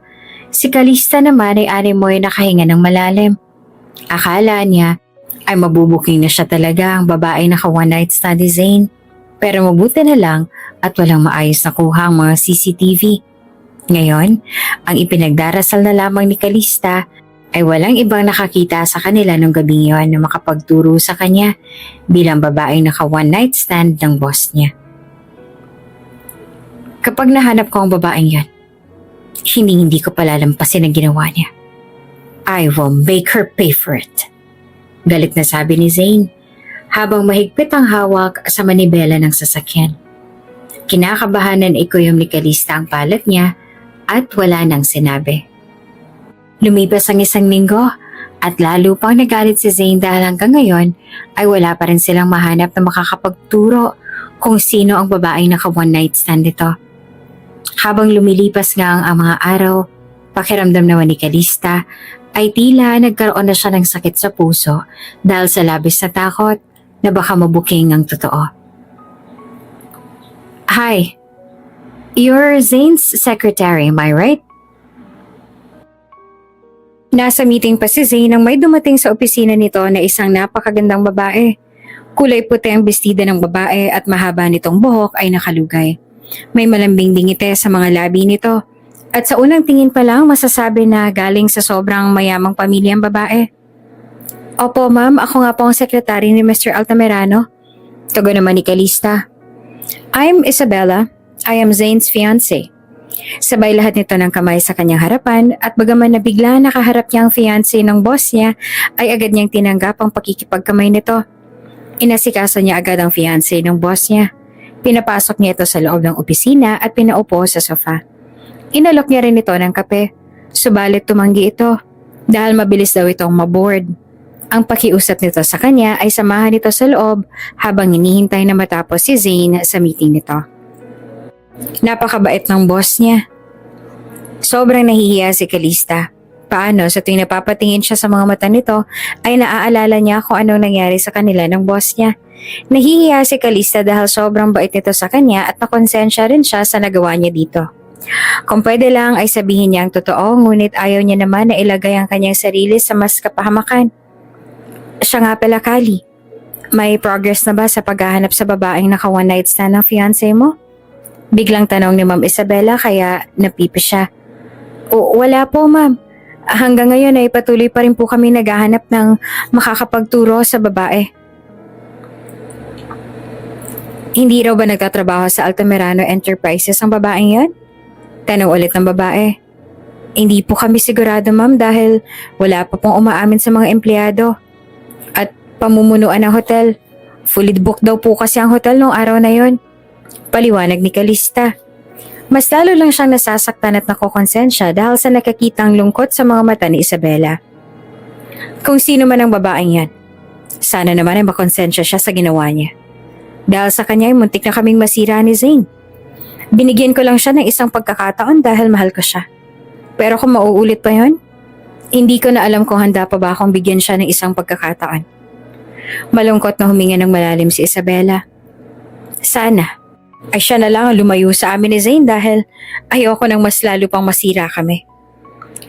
si Calista naman ay animoy nakahinga ng malalim. Akala niya ay mabubuking na siya talaga ang babae naka one night stand ni Zane. Pero mabuti na lang at walang maayos na kuha ang mga CCTV. Ngayon, ang ipinagdarasal na lamang ni Calista ay walang ibang nakakita sa kanila nung gabing yun na makapagturo sa kanya bilang babaeng naka one night stand ng boss niya. Kapag nahanap ko ang babaeng yan, hindi ko palalampasin ang ginawa niya. I will make her pay for it. Galit na sabi ni Zane habang mahigpit ang hawak sa manibela ng sasakyan. Kinakabahan ng ikuyom ni Calista ang palad niya at wala nang sinabi. Lumipas ang 1 linggo at lalo pang nagalit si Zane dahil hanggang ngayon ay wala pa rin silang mahanap na makakapagturo kung sino ang babaeng naka one night stand nito. Habang lumilipas nga ang mga araw, pakiramdam naman ni Calista ay tila nagkaroon na siya ng sakit sa puso dahil sa labis na takot na baka mabuking ang totoo. Hi, you're Zane's secretary, am I right? Nasa meeting pa si Zane nang may dumating sa opisina nito na isang napakagandang babae. Kulay puti ang bestida ng babae at mahaba nitong buhok ay nakalugay. May malambing dingite sa mga labi nito. At sa unang tingin pa lang masasabi na galing sa sobrang mayamang pamilyang babae. Opo ma'am, ako nga po ang sekretary ni Mr. Altamirano. Tago naman ni Calista. I'm Isabella. I am Zane's fiancé. Sabay lahat nito ng kamay sa kanyang harapan at bagaman na bigla nakaharap niya ang fiancé ng boss niya, ay agad niyang tinanggap ang pakikipagkamay nito. Inasikaso niya agad ang fiancé ng boss niya. Pinapasok niya ito sa loob ng opisina at pinaupo sa sofa. Inalok niya rin ito ng kape. Subalit tumanggi ito dahil mabilis daw itong maboard. Ang pakiusap nito sa kanya ay samahan nito sa loob habang hinihintay na matapos si Zane sa meeting nito. Napakabait ng boss niya. Sobrang nahihiya si Calista. Paano sa tuwing napapatingin siya sa mga mata nito ay naaalala niya kung anong nangyari sa kanila ng boss niya. Nahihiya si Calista dahil sobrang bait nito sa kanya at nakonsensya rin siya sa nagawa niya dito. Kung pwede lang ay sabihin niya ang totoo, ngunit ayaw niya naman na ilagay ang kanyang sarili sa mas kapahamakan. Siya nga pala, Kali. May progress na ba sa paghahanap sa babaeng naka one night stand ng fiancé mo? Biglang tanong ni Ma'am Isabela kaya napipi siya. Wala po, ma'am. Hanggang ngayon ay patuloy pa rin po kami naghahanap ng makakapagturo sa babae. Hindi raw ba nagtatrabaho sa Altamirano Enterprises ang babaeng yan? Tanong ulit ng babae. Hindi po kami sigurado, ma'am, dahil wala pa pong umaamin sa mga empleyado. At pamumunuan ng hotel. Fully booked daw po kasi ang hotel nung araw na yon. Paliwanag ni Calista. Mas lalo lang siyang nasasaktan at nakokonsensya dahil sa nakakitang lungkot sa mga mata ni Isabela. Kung sino man ang babaeng yan, sana naman ay makonsensya siya sa ginawa niya. Dahil sa kanya ay muntik na kaming masira ni Zane. Binigyan ko lang siya ng isang pagkakataon dahil mahal ko siya. Pero kung mauulit pa yon, hindi ko na alam kung handa pa ba akong bigyan siya ng isang pagkakataon. Malungkot na huminga ng malalim si Isabela. Sana ay siya na lang ang lumayo sa amin ni Zane dahil ayoko nang mas lalo pang masira kami.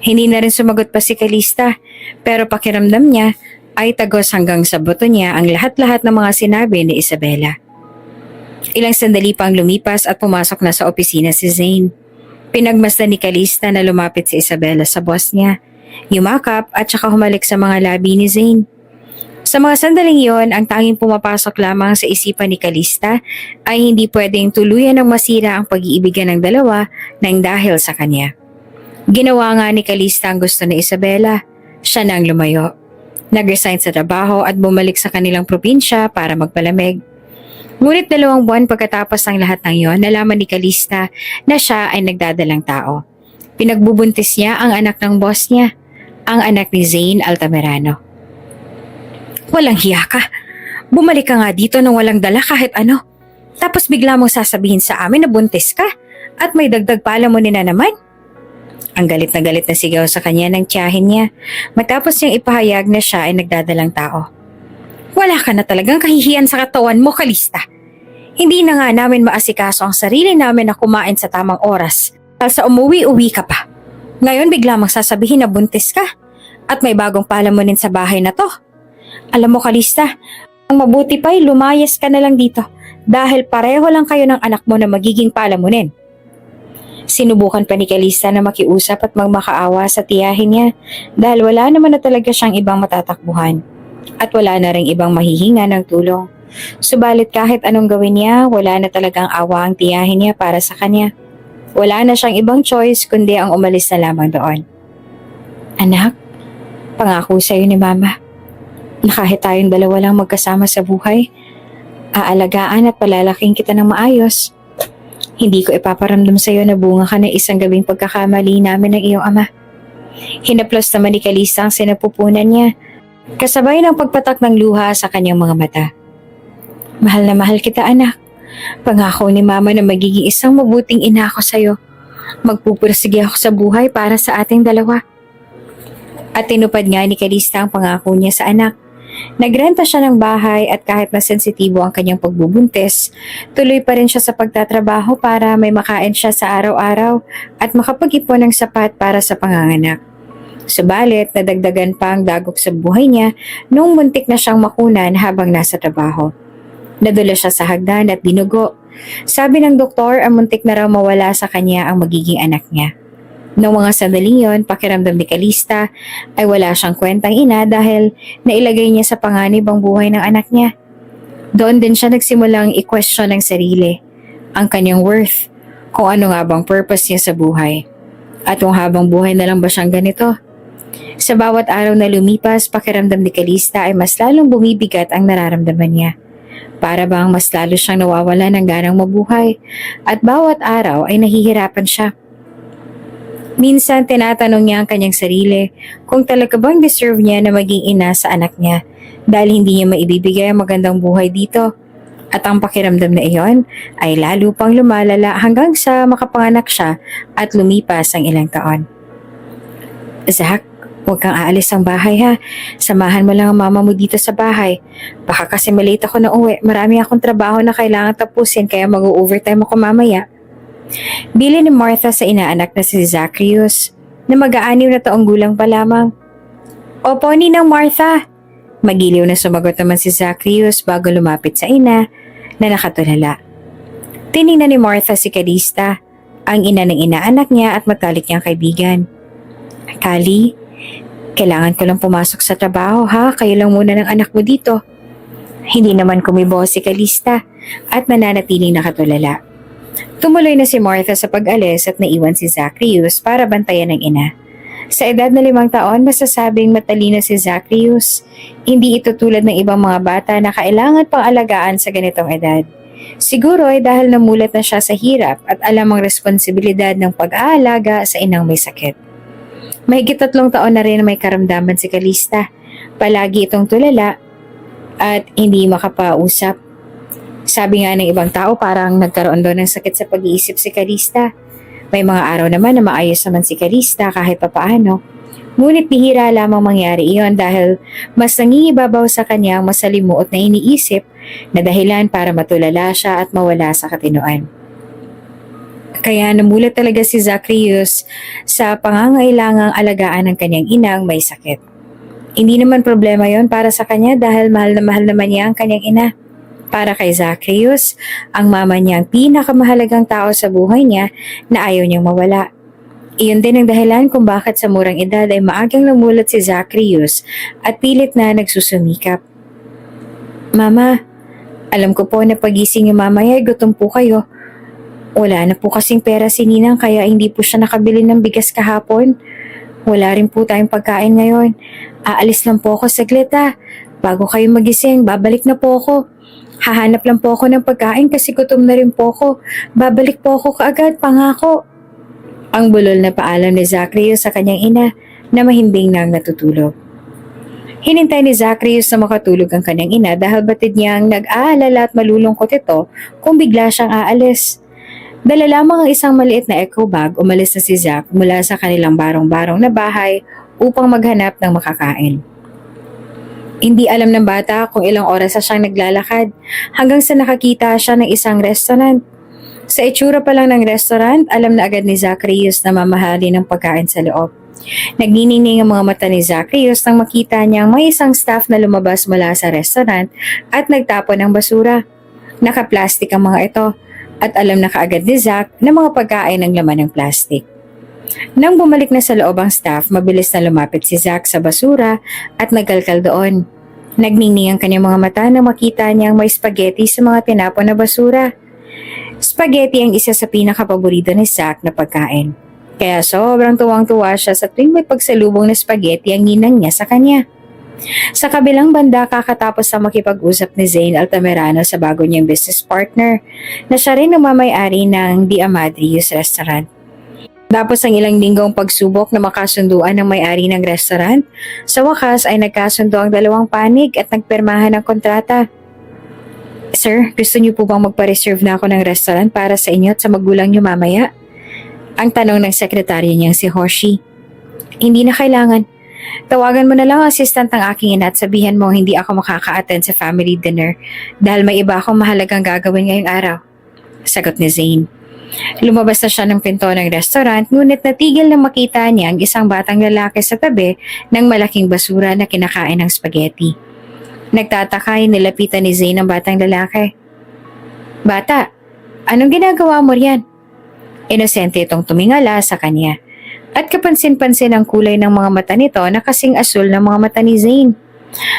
Hindi na rin sumagot pa si Calista pero pakiramdam niya ay tagos hanggang sa buto niya ang lahat-lahat ng mga sinabi ni Isabela. Ilang sandali pang lumipas at pumasok na sa opisina si Zane. Pinagmasdan ni Calista na lumapit si Isabela sa boss niya, yumakap at saka humalik sa mga labi ni Zane. Sa mga sandaling iyon, ang tanging pumapasok lamang sa isipan ni Calista ay hindi pwedeng tuluyan ng masira ang pag-iibigan ng dalawa nang dahil sa kanya. Ginawa nga ni Calista ang gusto ni Isabela. Siya na ang lumayo. Nag-resign sa trabaho at bumalik sa kanilang probinsya para magpalamig. Ngunit 2 buwan pagkatapos ng lahat ng iyon, nalaman ni Calista na siya ay nagdadalang tao. Pinagbubuntis niya ang anak ng boss niya, ang anak ni Zane Altamirano. Walang hiya ka. Bumalik ka nga dito nang walang dala kahit ano. Tapos bigla mong sasabihin sa amin na buntis ka at may dagdag pala mo na naman. Ang galit na sigaw sa kanya ng tiyahin niya matapos niyang ipahayag na siya ay nagdadalang tao. Wala ka na talagang kahihiyan sa katawan mo, Calista. Hindi na nga namin maasikaso ang sarili namin na kumain sa tamang oras. Dahil sa umuwi-uwi ka pa. Ngayon bigla mong sasabihin na buntis ka at may bagong palamunin sa bahay na to. Alam mo, Calista, ang mabuti pa'y lumayas ka na lang dito dahil pareho lang kayo ng anak mo na magiging palamunin. Sinubukan pa ni Calista na makiusap at magmakaawa sa tiyahin niya dahil wala naman na talaga siyang ibang matatakbuhan at wala na ring ibang mahihinga ng tulong. Subalit kahit anong gawin niya, wala na talagang awa ang tiyahin niya para sa kanya. Wala na siyang ibang choice kundi ang umalis na lamang doon. Anak, pangako sa'yo ni Mama na kahit tayong dalawa lang magkasama sa buhay, aalagaan at palalaking kita ng maayos. Hindi ko ipaparamdam sa iyo na bunga ka ng isang gabing pagkakamali namin ng iyong ama. Hinaplos naman ni Calista ang sinapupunan niya, kasabay ng pagpatak ng luha sa kanyang mga mata. Mahal na mahal kita, anak. Pangako ni Mama na magiging isang mabuting ina ako sa iyo. Magpupursige ako sa buhay para sa ating dalawa. At tinupad nga ni Calista ang pangako niya sa anak. Nagrenta siya ng bahay at kahit na sensitibo ang kanyang pagbubuntis, tuloy pa rin siya sa pagtatrabaho para may makain siya sa araw-araw at makapag-ipon ng sapat para sa panganganak. Subalit, nadagdagan pa ang dagok sa buhay niya nung muntik na siyang makunan habang nasa trabaho. Nadula siya sa hagdan at binugo. Sabi ng doktor, ang muntik na raw mawala sa kanya ang magiging anak niya. Noong mga sandaling yon, pakiramdam ni Calista ay wala siyang kwentang ina dahil nailagay niya sa panganib ang buhay ng anak niya. Doon din siya nagsimulang i-question ng sarili, ang kanyang worth, kung ano nga bang purpose niya sa buhay. At kung habang buhay na lang ba siyang ganito. Sa bawat araw na lumipas, pakiramdam ni Calista ay mas lalong bumibigat ang nararamdaman niya. Para bang mas lalo siyang nawawala ng ganang mabuhay at bawat araw ay nahihirapan siya. Minsan tinatanong niya ang kanyang sarili kung talaga bang deserve niya na maging ina sa anak niya dahil hindi niya maibibigay ang magandang buhay dito. At ang pakiramdam na iyon ay lalo pang lumalala hanggang sa makapanganak siya at lumipas ang ilang taon. Zach, huwag kang aalis ang bahay ha. Samahan mo lang ang mama mo dito sa bahay. Baka kasi malate ako na uwi. Marami akong trabaho na kailangan tapusin kaya mag-overtime ako mamaya. Bili ni Martha sa inaanak na si Zacharias na mag-aanim na taong gulang pa lamang. Opo, Ninang Martha. Magiliw na sumagot naman si Zacharias bago lumapit sa ina na nakatulala. Tiningnan ni Martha si Calista, ang ina ng inaanak niya at matalik niyang kaibigan. Kali, kailangan ko lang pumasok sa trabaho ha, kayo lang muna ng anak mo dito. Hindi naman kumibo si Calista at mananatiling nakatulala. Tumuloy na si Martha sa pag-alis at naiwan si Zacharias para bantayan ng ina. Sa edad na 5 taon, masasabing matalino si Zacharias. Hindi ito tulad ng ibang mga bata na kailangan pang alagaan sa ganitong edad. Siguro ay dahil namulat na siya sa hirap at alam ang responsibilidad ng pag-aalaga sa inang may sakit. Mahigit 3 taon na rin may karamdaman si Calista. Palagi itong tulala at hindi makapausap. Sabi nga ng ibang tao parang nagkaroon doon ng sakit sa pag-iisip si Calista. May mga araw naman na maayos naman si Calista kahit papaano. Ngunit bihira lamang mangyari iyon dahil mas nangingibabaw sa kanya ang masalimuot na iniisip na dahilan para matulala siya at mawala sa katinoan. Kaya namulat talaga si Zacharias sa pangangailangang alagaan ng kanyang inang may sakit. Hindi naman problema yon para sa kanya dahil mahal naman niya ang kanyang ina. Para kay Zacharias, ang mama niya ang pinakamahalagang tao sa buhay niya na ayaw niyang mawala. Iyon din ang dahilan kung bakit sa murang edad ay maagang namulat si Zacharias at pilit na nagsusumikap. Mama, alam ko po na pagising niyo mamaya ay gutom po kayo. Wala na po kasing pera si Ninang kaya hindi po siya nakabili ng bigas kahapon. Wala rin po tayong pagkain ngayon. Aalis lang po ako saglit ha. Bago kayo magising, babalik na po ako. Hahanap lang po ako ng pagkain kasi gutom na rin po ako. Babalik po ako kaagad, pangako. Ang bulol na paalam ni Zacharias sa kanyang ina na mahimbing nang natutulog. Hinintay ni Zacharias na makatulog ang kanyang ina dahil batid niyang nag-aalala at malulungkot ito kung bigla siyang aalis. Dala lamang ang isang maliit na eco bag, umalis na si Zach mula sa kanilang barong-barong na bahay upang maghanap ng makakain. Hindi alam ng bata kung ilang oras na siyang naglalakad hanggang sa nakakita siya ng isang restaurant. Sa itsura pa lang ng restaurant, alam na agad ni Zacharias na mamahali ng pagkain sa loob. Nagniningning ang mga mata ni Zacharias nang makita niyang may isang staff na lumabas mula sa restaurant at nagtapon ng basura. Naka-plastic ang mga ito at alam na kaagad ni Zach na mga pagkain ang laman ng plastic. Nang bumalik na sa loob ang staff, mabilis na lumapit si Zach sa basura at nagkalkal doon. Nagningning ang kanyang mga mata nang makita niyang may spaghetti sa mga tinapon na basura. Spaghetti ang isa sa pinakapaborito ni Zach na pagkain. Kaya sobrang tuwang-tuwa siya sa tuwing may pagsalubong na spaghetti ang ninang niya sa kanya. Sa kabilang banda, kakatapos na makipag-usap ni Zane Altamirano sa bago niyang business partner na siya rin ang mamay-ari ng The Amadrius Restaurant. Tapos ang ilang linggong pagsubok na makasunduan ng may-ari ng restaurant, sa wakas ay nagkasundo ang dalawang panig at nagpermahan ng kontrata. Sir, gusto niyo po bang magpa-reserve na ako ng restaurant para sa inyo at sa magulang niyo mamaya? Ang tanong ng sekretarya niyang si Hoshi. Hindi na kailangan. Tawagan mo na lang ang assistant ng aking ina at sabihan mo hindi ako makaka-attend sa family dinner dahil may iba akong mahalagang gagawin ngayong araw. Sagot ni Zane. Lumabas na siya ng pinto ng restaurant ngunit natigil nang makita niya ang isang batang lalaki sa tabi ng malaking basura na kinakain ng spaghetti. Nagtataka ay nilapitan ni Zane ang batang lalaki. Bata, anong ginagawa mo riyan? Inosente itong tumingala sa kanya. At kapansin-pansin ang kulay ng mga mata nito na kasing asul ng mga mata ni Zane.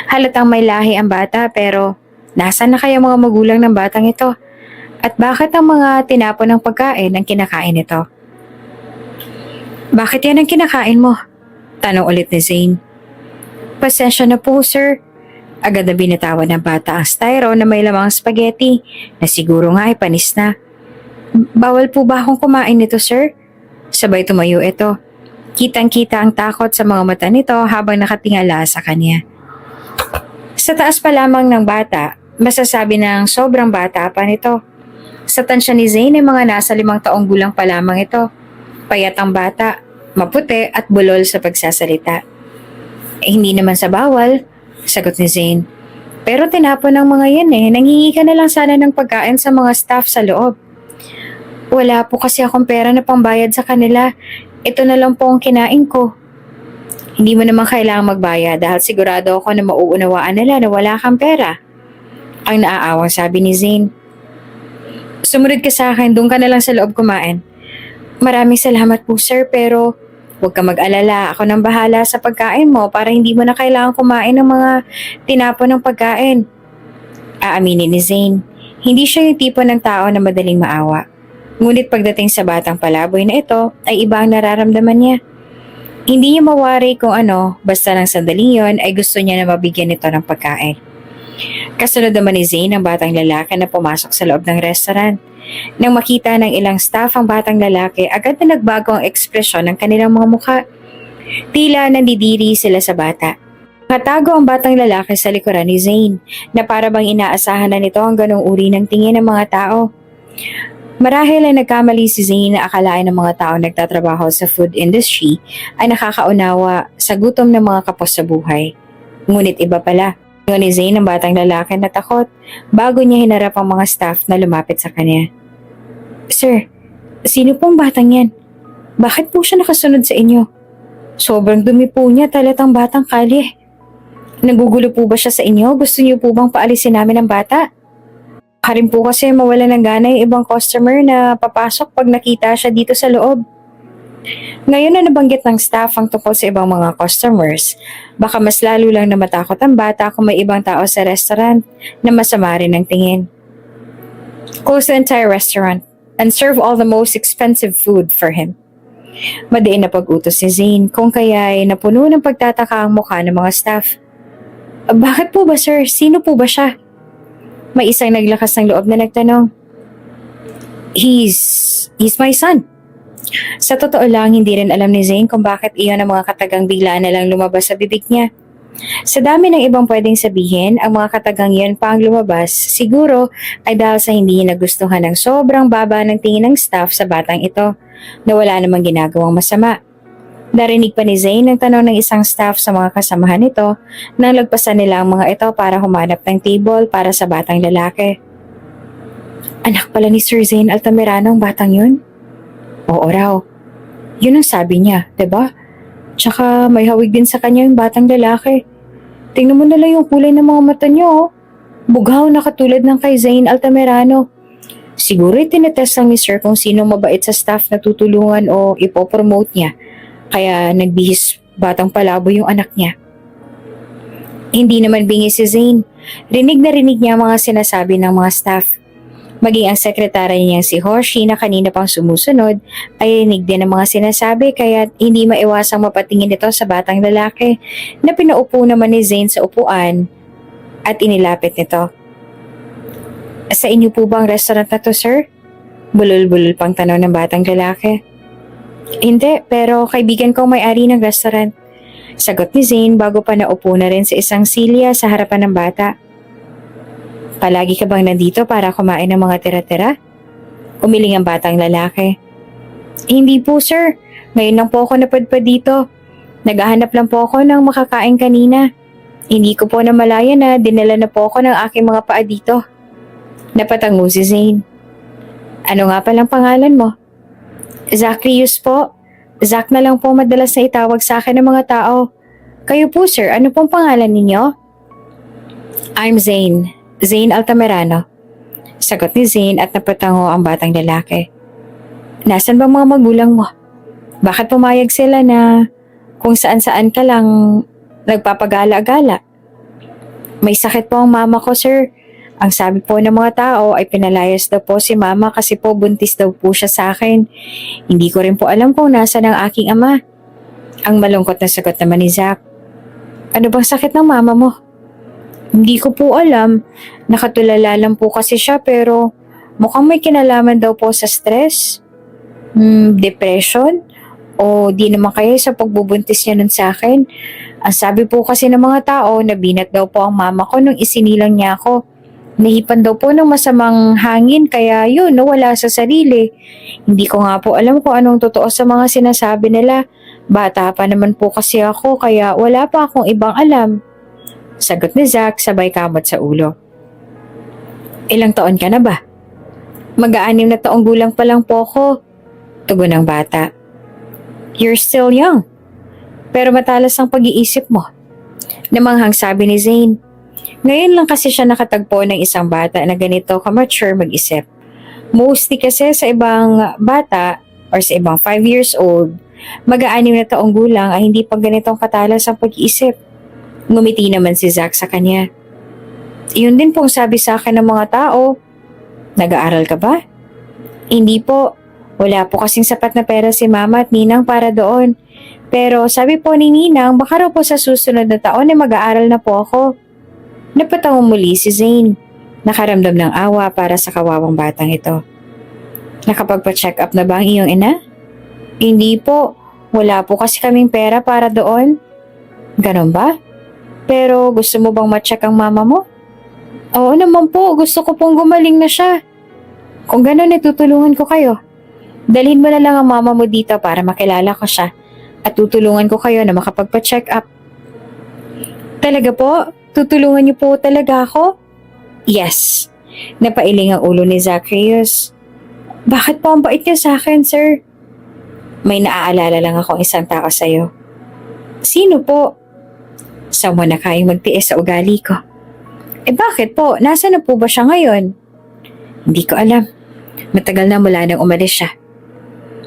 Halatang may lahi ang bata pero nasaan na kaya mga magulang ng batang ito? At bakit ang mga tinapon ng pagkain ang kinakain nito? Bakit yan ang kinakain mo? Tanong ulit ni Zane. Pasensya na po, sir. Agad na binitawan ng bata ang styro na may lamang spaghetti na siguro nga ay panis na. Bawal po ba akong kumain nito, sir? Sabay tumayo ito. Kitang-kita ang takot sa mga mata nito habang nakatingala sa kanya. Sa taas pa lamang ng bata, masasabi ng sobrang bata pa nito. Sa tansya ni Zane ay mga nasa 5 taong gulang pa lamang ito. Payat ang bata, maputi at bulol sa pagsasalita. Hindi naman sa bawal, sagot ni Zane. Pero tinapon ng mga yan nangingi ka na lang sana ng pagkain sa mga staff sa loob. Wala po kasi akong pera na pangbayad sa kanila. Ito na lang po ang kinain ko. Hindi mo naman kailangang magbayad dahil sigurado ako na mauunawaan nila na wala kang pera. Ang naaawang sabi ni Zane. Sumunod ka sa akin, doon ka na lang sa loob kumain. Maraming salamat po sir, pero huwag ka mag-alala, ako nang bahala sa pagkain mo para hindi mo na kailangan kumain ng mga tinapon ng pagkain. Aaminin ni Zane, hindi siya yung tipo ng tao na madaling maawa. Ngunit pagdating sa batang palaboy na ito, ay iba ang nararamdaman niya. Hindi niya mawari kung ano, basta ng sandaling yon ay gusto niya na mabigyan nito ng pagkain. Kasunod naman ni Zane ang batang lalaki na pumasok sa loob ng restaurant. Nang makita ng ilang staff ang batang lalaki, agad na nagbago ang ekspresyon ng kanilang mga mukha. Tila nandidiri sila sa bata. Nakatago ang batang lalaki sa likuran ni Zane, na para bang inaasahan na nito ang ganong uri ng tingin ng mga tao. Marahil ay nagkamali si Zane na akalain ng mga tao nagtatrabaho sa food industry ay nakakaunawa sa gutom ng mga kapos sa buhay. Ngunit iba pala. Ngayon ni Zane ang batang lalaki na takot bago niya hinarap ang mga staff na lumapit sa kanya. Sir, sino pong batang yan? Bakit po siya nakasunod sa inyo? Sobrang dumi po niya, talatang batang kalye. Nagugulo po ba siya sa inyo? Gusto niyo po bang paalisin namin ang bata? Karin po kasi mawala ng gana yung ibang customer na papasok pag nakita siya dito sa loob. Ngayon na nabanggit ng staff ang tungkol sa ibang mga customers, baka mas lalo lang na matakot ang bata kung may ibang tao sa restaurant na masama rin ang tingin. Close the entire restaurant and serve all the most expensive food for him. Madiin na pag-utos ni Zane kung kaya ay napuno ng pagtataka ang mukha ng mga staff. Bakit po ba sir? Sino po ba siya? May isang naglakas ng loob na nagtanong. He's my son. Sa totoo lang, hindi rin alam ni Zane kung bakit iyon ang mga katagang bigla na lang lumabas sa bibig niya. Sa dami ng ibang pwedeng sabihin, ang mga katagang iyon pa ang lumabas, siguro ay dahil sa hindi nagustuhan ng sobrang baba ng tingin ng staff sa batang ito na wala namang ginagawang masama. Narinig pa ni Zane ang tanong ng isang staff sa mga kasamahan nito nang lagpasan nila ang mga ito para humanap ng table para sa batang lalaki. Anak pala ni Sir Zane Altamirano ang batang yun? Oo raw. Yun ang sabi niya, 'di ba? Tsaka may hawig din sa kanya yung batang lalaki. Tingnan mo na lang yung kulay ng mga mata niyo. Bughaw na katulad ng kay Zane Altamirano. Siguro tinetest lang ni Sir kung sino mabait sa staff na tutulungan o ipopromote niya. Kaya nagbihis batang palabo yung anak niya. Hindi naman bingi si Zane. Rinig na rinig niya mga sinasabi ng mga staff. Maging ang sekretary niyang si Hoshi na kanina pang sumusunod ay rinig din ang mga sinasabi kaya hindi maiwasang mapatingin ito sa batang lalaki na pinaupo naman ni Zane sa upuan at inilapit nito. Sa inyo po ba ang restaurant na to, sir? Bulol-bulol pang tanong ng batang lalaki. Hindi, pero kaibigan ko may-ari ng restaurant. Sagot ni Zane bago pa naupo na rin sa isang silya sa harapan ng bata. Palagi ka bang nandito para kumain ng mga tira-tira? Umiling ang batang lalaki. Hindi po sir, ngayon lang po ako napadpad dito. Naghahanap lang po ako ng makakain kanina. Hindi ko po namalaya na dinala na po ako ng aking mga paa dito. Napatango si Zane. Ano nga palang pangalan mo? Zacchaeus po. Zack na lang po madalas na itawag sa akin ng mga tao. Kayo po sir, ano pong pangalan ninyo? I'm Zane. Zane Altamirano. Sagot ni Zane at napatango ang batang lalaki. Nasaan bang mga magulang mo? Bakit pumayag sila na kung saan-saan ka lang nagpapagala-gala? May sakit po ang mama ko, sir. Ang sabi po ng mga tao ay pinalayas daw po si mama kasi po buntis daw po siya sa akin. Hindi ko rin po alam kung nasa ng aking ama. Ang malungkot na sagot naman ni Zack. Ano bang sakit ng mama mo? Hindi ko po alam. Nakatulala lang po kasi siya pero mukhang may kinalaman daw po sa stress. Depression? O di naman kaya sa pagbubuntis niya nun sa akin? Ang sabi po kasi ng mga tao na binat daw po ang mama ko nung isinilang niya ako. Nahipan daw po ng masamang hangin kaya yun, nawala sa sarili. Hindi ko nga po alam kung anong totoo sa mga sinasabi nila. Bata pa naman po kasi ako kaya wala pa akong ibang alam. Sagot ni Zack sabay kamot sa ulo. Ilang taon ka na ba? Mag-aanim na taong gulang pa lang po ako. Tugon ng bata. You're still young. Pero matalas ang pag-iisip mo. Namanghang sabi ni Zane. Ngayon lang kasi siya nakatagpo ng isang bata na ganito ka-mature mag-isip. Mostly kasi sa ibang bata or sa ibang 5 years old, mag-aanim na taong gulang ay hindi pa ganitong katalas ang pag-iisip. Ngumiti naman si Zack sa kanya. Iyon din pong sabi sa akin ng mga tao. Nag-aaral ka ba? Hindi po. Wala po kasing sapat na pera si mama at ninang para doon. Pero sabi po ni ninang baka raw po sa susunod na taon ay mag-aaral na po ako. Napatawang muli si Zane. Nakaramdam ng awa para sa kawawang batang ito. Nakapagpa-check up na ba ang iyong ina? Hindi po. Wala po kasi kaming pera para doon. Ganon ba? Pero gusto mo bang ma-check ang mama mo? Oo naman po. Gusto ko pong gumaling na siya. Kung ganon, tutulungan ko kayo. Dalhin mo na lang ang mama mo dito para makilala ko siya. At tutulungan ko kayo na makapagpa-check up. Talaga po? Tutulungan niyo po talaga ako? Yes. Napailing ang ulo ni Zacchaeus. Bakit po ang bait niyo sa akin, sir? May naaalala lang akong isang tao sa'yo. Sino po? Someone na kayang magtiis sa ugali ko. Bakit po? Nasaan na po ba siya ngayon? Hindi ko alam. Matagal na mula nang umalis siya.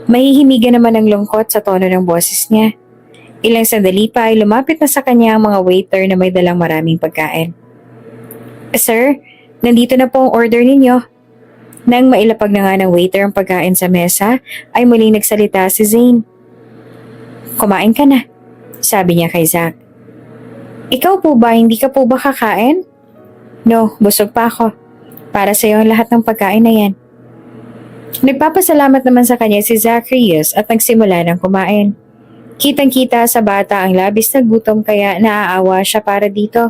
Mahihimigan naman ang lungkot sa tono ng boses niya. Ilang sandali pa ay lumapit na sa kanya ang mga waiter na may dalang maraming pagkain. Sir, nandito na po ang order ninyo. Nang mailapag na nga ng waiter ang pagkain sa mesa, ay muling nagsalita si Zane. Kumain ka na, sabi niya kay Zack. Ikaw po ba, hindi ka po ba kakain? No, busog pa ako. Para sa iyo ang lahat ng pagkain na yan. Nagpapasalamat naman sa kanya si Zacchaeus at nagsimula ng kumain. Kitang-kita sa bata ang labis na gutom kaya naaawa siya para dito.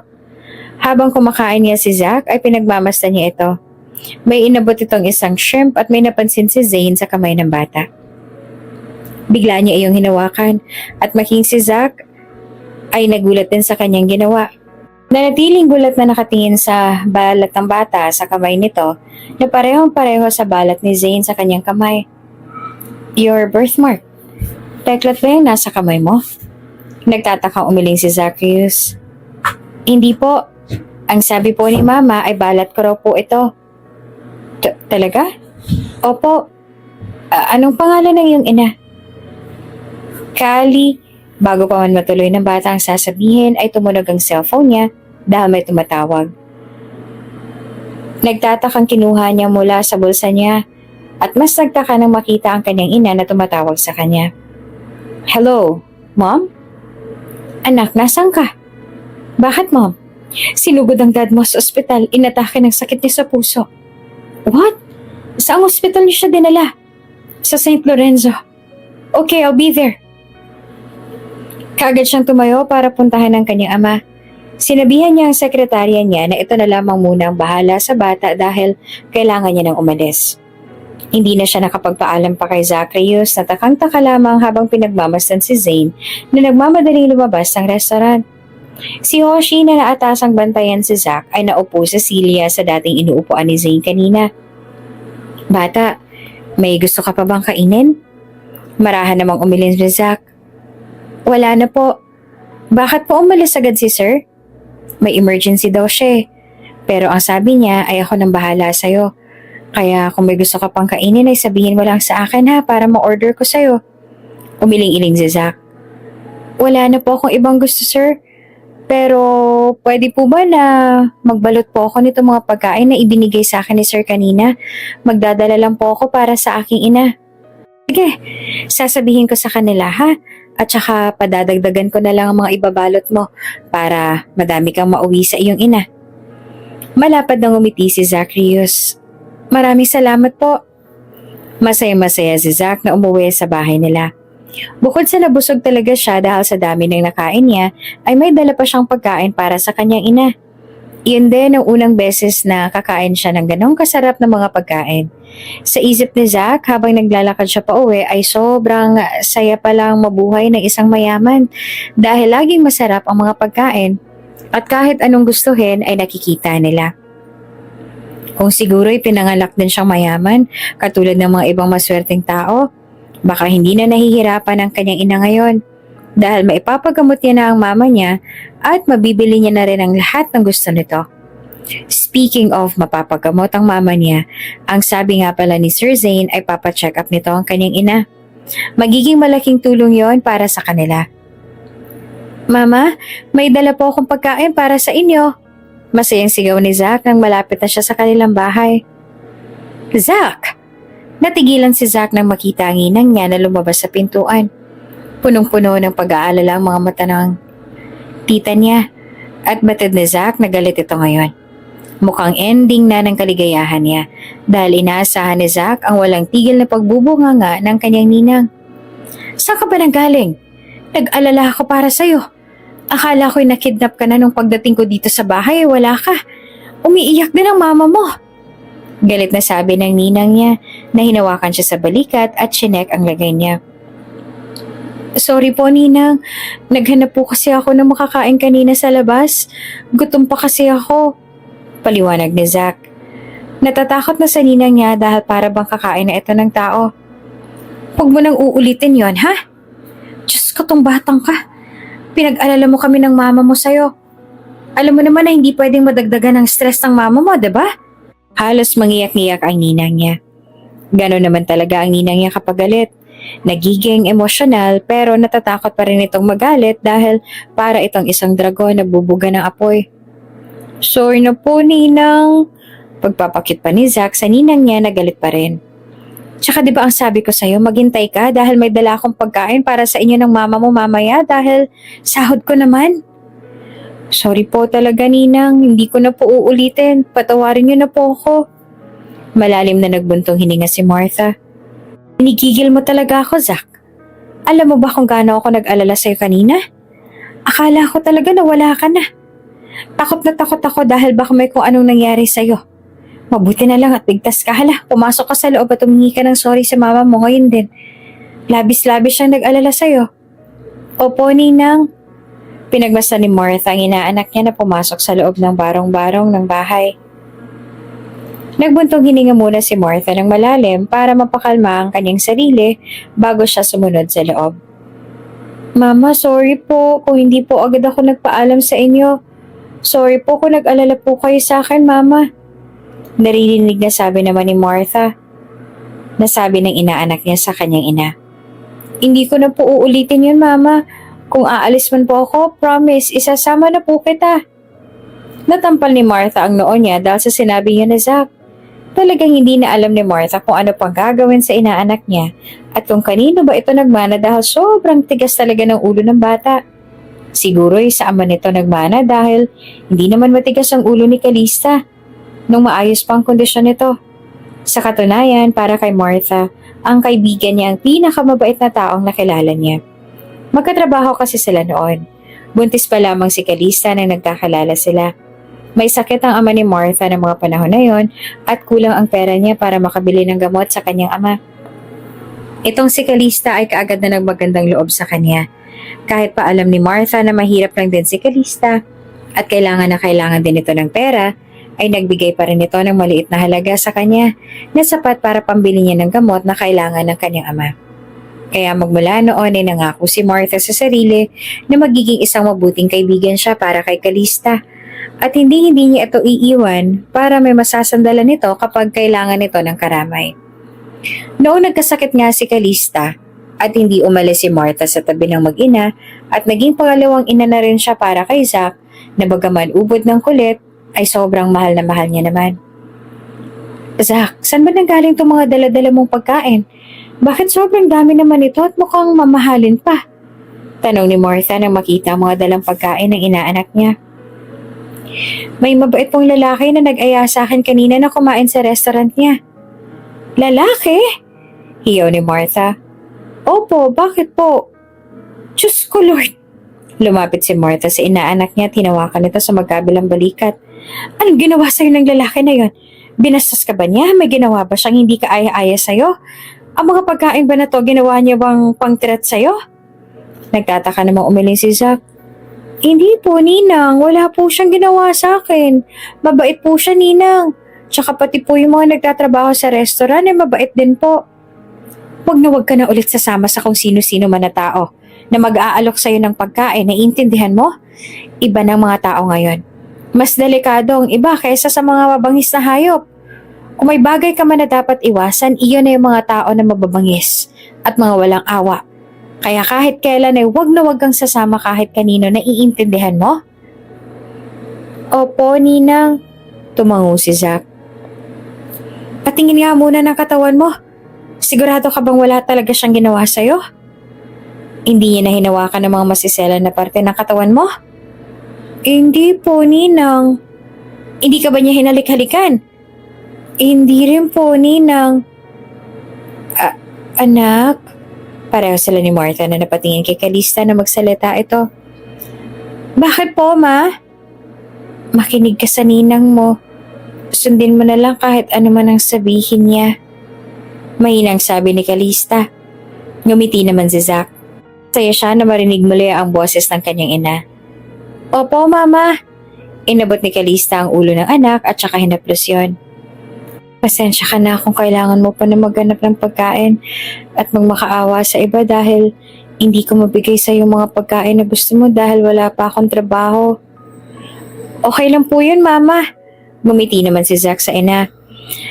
Habang kumakain niya si Zack ay pinagmamasdan niya ito. May inabot itong isang shrimp at may napansin si Zane sa kamay ng bata. Bigla niya iyong hinawakan at making si Zack ay nagulat din sa kanyang ginawa. Nanatiling gulat na nakatingin sa balat ng bata sa kamay nito na parehong-pareho sa balat ni Zane sa kanyang kamay. Your birthmark. Peklat ba yung nasa kamay mo? Nagtatakang umiling si Zacchaeus. Hindi po. Ang sabi po ni Mama ay balat ko raw po ito. Talaga? Opo. Anong pangalan ng iyong ina? Kali. Bago pa man matuloy ng bata ang sasabihin ay tumunog ang cellphone niya dahil may tumatawag. Nagtatakang kinuha niya mula sa bulsa niya at mas nagtaka nang makita ang kanyang ina na tumatawag sa kanya. Hello, Mom? Anak, nasan ka? Bakit, Mom? Sinugod ang dad mo sa ospital, inatake ng sakit niya sa puso. What? Saang ospital niyo siya dinala? Sa St. Lorenzo. Okay, I'll be there. Kaagad siyang tumayo para puntahan ng kanyang ama. Sinabihan niya ang sekretarya niya na ito na lamang muna ang bahala sa bata dahil kailangan niya nang umalis. Hindi na siya nakapagpaalam pa kay Zacchaeus na takang-taka lamang habang pinagmamasdan si Zane na nagmamadaling lumabas ng restaurant. Si Hoshi na naatasang bantayan si Zack ay naupo sa silya sa dating inuupuan ni Zane kanina. Bata, may gusto ka pa bang kainin? Marahan namang umilin si Zack. Wala na po. Bakit po umalis agad si Sir? May emergency daw siya eh. Pero ang sabi niya ay ako nang bahala sa'yo. Kaya kung may gusto ka pang kainin ay sabihin mo lang sa akin ha para ma-order ko sa'yo. Umiling-iling si Zack. Wala na po akong ibang gusto, sir. Pero pwede po ba na magbalot po ako nito mga pagkain na ibinigay sa akin ni Sir kanina? Magdadala lang po ako para sa aking ina. Sige, sasabihin ko sa kanila ha. At saka padadagdagan ko na lang ang mga ibabalot mo para madami kang mauwi sa iyong ina. Malapad na ngumiti si Zacchaeus. Maraming salamat po. Masaya-masaya si Zach na umuwi sa bahay nila. Bukod sa nabusog talaga siya dahil sa dami ng nakain niya, ay may dala pa siyang pagkain para sa kanyang ina. Iyon din ang unang beses na kakain siya ng ganong kasarap na mga pagkain. Sa isip ni Zach habang naglalakad siya pa uwi ay sobrang saya palang mabuhay ng isang mayaman dahil laging masarap ang mga pagkain at kahit anong gustuhin ay nakikita nila. Kung siguro'y pinanganak din siyang mayaman katulad ng mga ibang maswerteng tao, baka hindi na nahihirapan ang kanyang ina ngayon dahil maipapagamot niya na ang mama niya at mabibili niya na rin ang lahat ng gusto nito. Speaking of mapapagamot ang mama niya, ang sabi nga pala ni Sir Zane ay papacheck up nito ang kanyang ina. Magiging malaking tulong yon para sa kanila. Mama, may dala po akong pagkain para sa inyo. Masayang sigaw ni Zach nang malapit na siya sa kanilang bahay. Zach! Natigilan si Zach nang makita ang inang niya na lumabas sa pintuan. Punong-puno ng pag-aalala ang mga mata ng tita niya at batid ni Zach na galit ito ngayon. Mukhang ending na ng kaligayahan niya dahil inaasahan ni Zach ang walang tigil na pagbubunganga ng kanyang ninang. Saan ka ba nanggaling? Nag-alala ako para sa'yo. Akala ko'y nakidnap ka na nung pagdating ko dito sa bahay, wala ka. Umiiyak din ang mama mo. Galit na sabi ng ninang niya na hinawakan siya sa balikat at chinek ang lagay niya. Sorry po, Ninang. Naghanap po kasi ako ng makakain kanina sa labas. Gutom pa kasi ako. Paliwanag ni Zach. Natatakot na sa ninang niya dahil para bang kakain na ito ng tao. Huwag mo nang uulitin yon, ha? Diyos ko, tong batang ka. Pinag-alala mo kami ng mama mo sa'yo. Alam mo naman na hindi pwedeng madagdagan ng stress ng mama mo, diba? Halos mangiyak-ngiyak ang ninang niya. Ganon naman talaga ang ninang niya kapag galit. Nagiging emosyonal pero natatakot pa rin itong magalit dahil para itong isang dragon na bubuga ng apoy. Sorry na po, Ninang. Pagpapakit pa ni Zach sa ninang niya na galit pa rin. Tsaka di ba ang sabi ko sa'yo, maghintay ka dahil may dala akong pagkain para sa inyo ng mama mo mamaya dahil sahod ko naman. Sorry po talaga, Ninang. Hindi ko na po uulitin. Patawarin niyo na po ako. Malalim na nagbuntong hininga si Martha. Pinigigil mo talaga ako, Zach. Alam mo ba kung gaano ako nag-alala sa'yo kanina? Akala ko talaga na wala ka na. Takot na takot ako dahil baka may kung anong nangyari sa'yo. Mabuti na lang at bigtas ka. Hala, pumasok ka sa loob at humingi ka ng sorry sa mama mo ngayon din. Labis-labis siyang nag-alala sa'yo. Opo, Ninang. Pinagmasdan ni Martha ang inaanak niya na pumasok sa loob ng barong-barong ng bahay. Nagbuntong hininga muna si Martha ng malalim para mapakalma ang kanyang sarili bago siya sumunod sa loob. Mama, sorry po kung hindi po agad ako nagpaalam sa inyo. Sorry po kung nag-alala po kayo sa akin, Mama. Naririnig na sabi naman ni Martha. Nasabi ng inaanak niya sa kanyang ina. Hindi ko na po uulitin yun, Mama. Kung aalis man po ako, promise, isasama na po kita. Natampal ni Martha ang noo niya dahil sa sinabi niya ni Zach. Talagang hindi na alam ni Martha kung ano pang gagawin sa inaanak niya at kung kanino ba ito nagmana dahil sobrang tigas talaga ng ulo ng bata. Siguro'y sa ama nito nagmana dahil hindi naman matigas ang ulo ni Calista nung maayos pang kondisyon nito. Sa katunayan, para kay Martha, ang kaibigan niya ang pinakamabait na taong nakilala niya. Magkatrabaho kasi sila noon. Buntis pa lamang si Calista nang nagkakalala sila. May sakit ang ama ni Martha ng mga panahon na yon at kulang ang pera niya para makabili ng gamot sa kanyang ama. Itong si Calista ay kaagad na nagmagandang loob sa kanya. Kahit pa alam ni Martha na mahirap lang din si Calista at kailangan din ito ng pera, ay nagbigay pa rin ito ng maliit na halaga sa kanya na sapat para pambili niya ng gamot na kailangan ng kanyang ama. Kaya magmula noon ay nangako si Martha sa sarili na magiging isang mabuting kaibigan siya para kay Calista. At hindi niya ito iiwan para may masasandalan nito kapag kailangan nito ng karamay. Noong nagkasakit nga si Calista, At hindi umalis si Martha sa tabi ng mag-ina at naging pangalawang ina na rin siya para kay Zack na bagaman ubod ng kulit ay sobrang mahal na mahal niya naman. Zack, saan ba nanggaling itong mga dala-dala mong pagkain? Bakit sobrang dami naman ito at mukhang mamahalin pa? Tanong ni Martha nang makita ang mga dalang pagkain ng inaanak niya. May mabait pong lalaki na nag-aya sa akin kanina na kumain sa restaurant niya. Lalaki? Hiyaw ni Martha. Opo, bakit po? Diyos ko Lord! Lumapit si Martha sa inaanak niya at hinawakan ito sa magkabilang balikat. Anong ginawa sa'yo ng lalaki na yon? Binastos ka ba niya? May ginawa ba siyang hindi ka aya-aya sa'yo? Ang mga pagkain ba na to ginawa niya bang pang-threat sa'yo? Nagtataka namang umiling si Zack. Hindi po, Ninang. Wala po siyang ginawa sa akin. Mabait po siya, Ninang. Tsaka pati po yung mga nagtatrabaho sa restaurant ay mabait din po. Huwag ka na ulit sasama sa kung sino-sino man na tao na mag-aalok sa'yo ng pagkain. Naiintindihan mo? Iba ng mga tao ngayon. Mas delikado ang iba kaysa sa mga mabangis na hayop. Kung may bagay ka man na dapat iwasan, iyon na yung mga tao na mababangis at mga walang awa. Kaya kahit kailan ay huwag na huwag kang sasama kahit kanino. Naiintindihan mo? Opo, Ninang. Tumango si Zack. Patingin nga muna ng katawan mo. Sigurado ka bang wala talaga siyang ginawa sa'yo? Hindi niya na hinawakan ng mga masisela na parte ng katawan mo? Hindi po, Ninang. Hindi ka ba niya hinalik-halikan? Hindi rin po, Ninang. Anak? Pareho sila ni Martha na napatingin kay Calista na magsalita ito. Bakit po, Ma? Makinig ka sa ninang mo. Sundin mo na lang kahit ano man ang sabihin niya. Mahinang sabi ni Calista. Ngumiti naman si Zack. Saya siya na marinig muli ang boses ng kanyang ina. Opo, Mama. Inabot ni Calista ang ulo ng anak at saka hinaplos yun. Pasensya ka na kung kailangan mo pa na maghanap ng pagkain at magmakaawa sa iba dahil hindi ko mabigay sa yung mga pagkain na gusto mo dahil wala pa akong trabaho. Okay lang po yun, Mama. Ngumiti naman si Zack sa ina.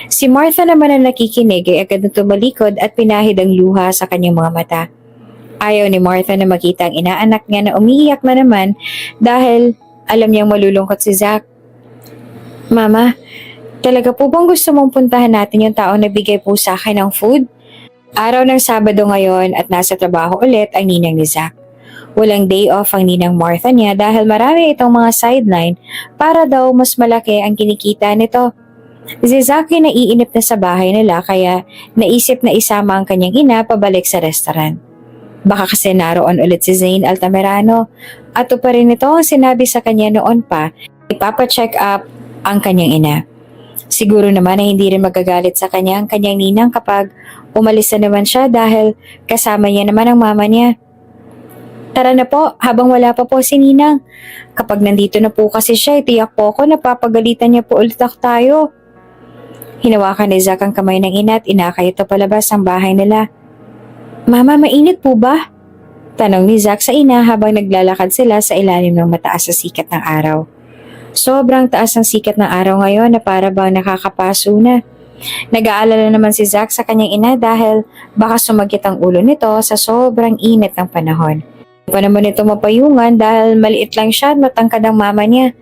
Si Martha naman na nakikinig ay agad na tumalikod at pinahid ang luha sa kanyang mga mata. Ayaw ni Martha na makita ang inaanak niya na umiiyak na naman dahil alam niyang malulungkot si Zack. Mama, talaga po bang gusto mong puntahan natin yung tao na bigay po sa akin ng food? Araw ng Sabado ngayon at nasa trabaho ulit ang ninang ni Zack. Walang day off ang ninang Martha niya dahil marami itong mga sideline para daw mas malaki ang kinikita nito. Si Zack ay naiinip na sa bahay nila kaya naisip na isama ang kanyang ina pabalik sa restaurant. Baka kasi naroon ulit si Zane Altamirano at pa rin ito ang sinabi sa kanya noon pa, ipapacheck up ang kanyang ina. Siguro naman ay hindi rin magagalit sa kanya ang kanyang ninang kapag umalis na naman siya dahil kasama niya naman ang mama niya. Tara na po, habang wala pa po si Ninang. Kapag nandito na po kasi siya, itiyak po ako na papagalitan niya po ulit tayo. Hinawakan ni Zack ang kamay ng ina at inakay ito palabas ang bahay nila. Mama, mainit po ba? Tanong ni Zack sa ina habang naglalakad sila sa ilalim ng mataas na sikat ng araw. Sobrang taas ang sikat ng araw ngayon na para bang nakakapaso na. Nag-aalala naman si Zack sa kanyang ina dahil baka sumagit ang ulo nito sa sobrang init ng panahon. Hindi pa naman ito mapayungan dahil maliit lang siya at matangkad ang mama niya.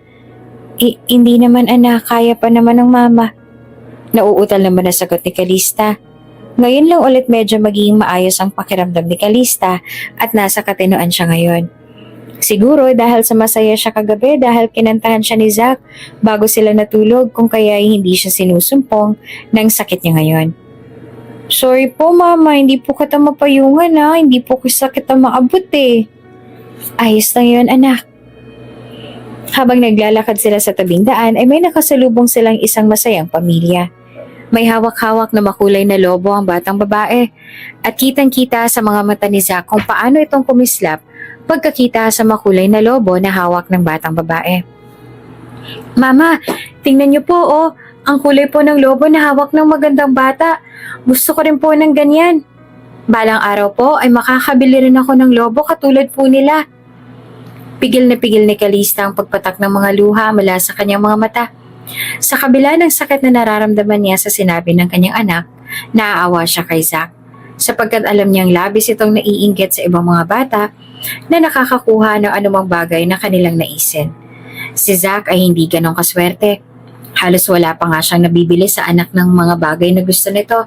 Hindi naman anak, kaya pa naman ng mama. Nauutal naman na sagot ni Calista. Ngayon lang ulit medyo magiging maayos ang pakiramdam ni Calista at nasa katinoan siya ngayon. Siguro dahil sa masaya siya kagabi dahil kinantahan siya ni Zack bago sila natulog kung kaya hindi siya sinusumpong ng sakit niya ngayon. Sorry po mama, hindi po kita mapayungan ha, hindi po kita maabot eh. Ayos lang yun anak. Habang naglalakad sila sa tabing daan ay may nakasalubong silang isang masayang pamilya. May hawak-hawak na makulay na lobo ang batang babae at kitang-kita sa mga mata ni Zack kung paano itong kumislap pagkakita sa makulay na lobo na hawak ng batang babae. Mama, tingnan niyo po oh, ang kulay po ng lobo na hawak ng magandang bata. Gusto ko rin po ng ganyan. Balang araw po ay makakabili rin ako ng lobo katulad po nila. Pigil na pigil ni Calista ang pagpatak ng mga luha mula sa kanyang mga mata. Sa kabila ng sakit na nararamdaman niya sa sinabi ng kanyang anak, naaawa siya kay Zack. sapagkat alam niyang labis itong naiinggit sa ibang mga bata na nakakakuha ng anumang bagay na kanilang naisin. Si Zack ay hindi ganong kaswerte. Halos wala pa nga siyang nabibili sa anak ng mga bagay na gusto nito.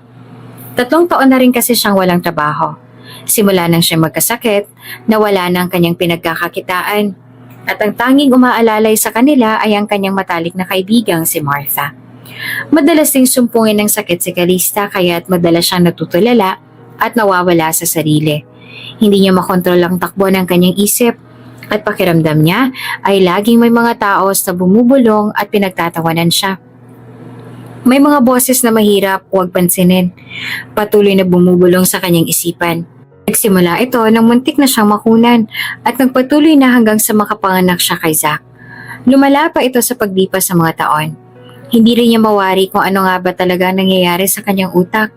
3 taon na rin kasi siyang walang trabaho. Simula nang siya magkasakit, nawala na ang kanyang pinagkakakitaan. At ang tanging umaalalay sa kanila ay ang kanyang matalik na kaibigang si Martha. Madalas ding sumpungin ng sakit si Calista kaya't madalas siyang natutulala at nawawala sa sarili. Hindi niya makontrol ang takbo ng kanyang isip at pakiramdam niya ay laging may mga tao na bumubulong at pinagtatawanan siya. May mga boses na mahirap huwag pansinin. Patuloy na bumubulong sa kanyang isipan. Nagsimula ito nang muntik na siyang makunan at nagpatuloy na hanggang sa makapanganak siya kay Zack. Lumala pa ito sa paglipas ng mga taon. Hindi rin niya mawari kung ano nga ba talaga nangyayari sa kanyang utak.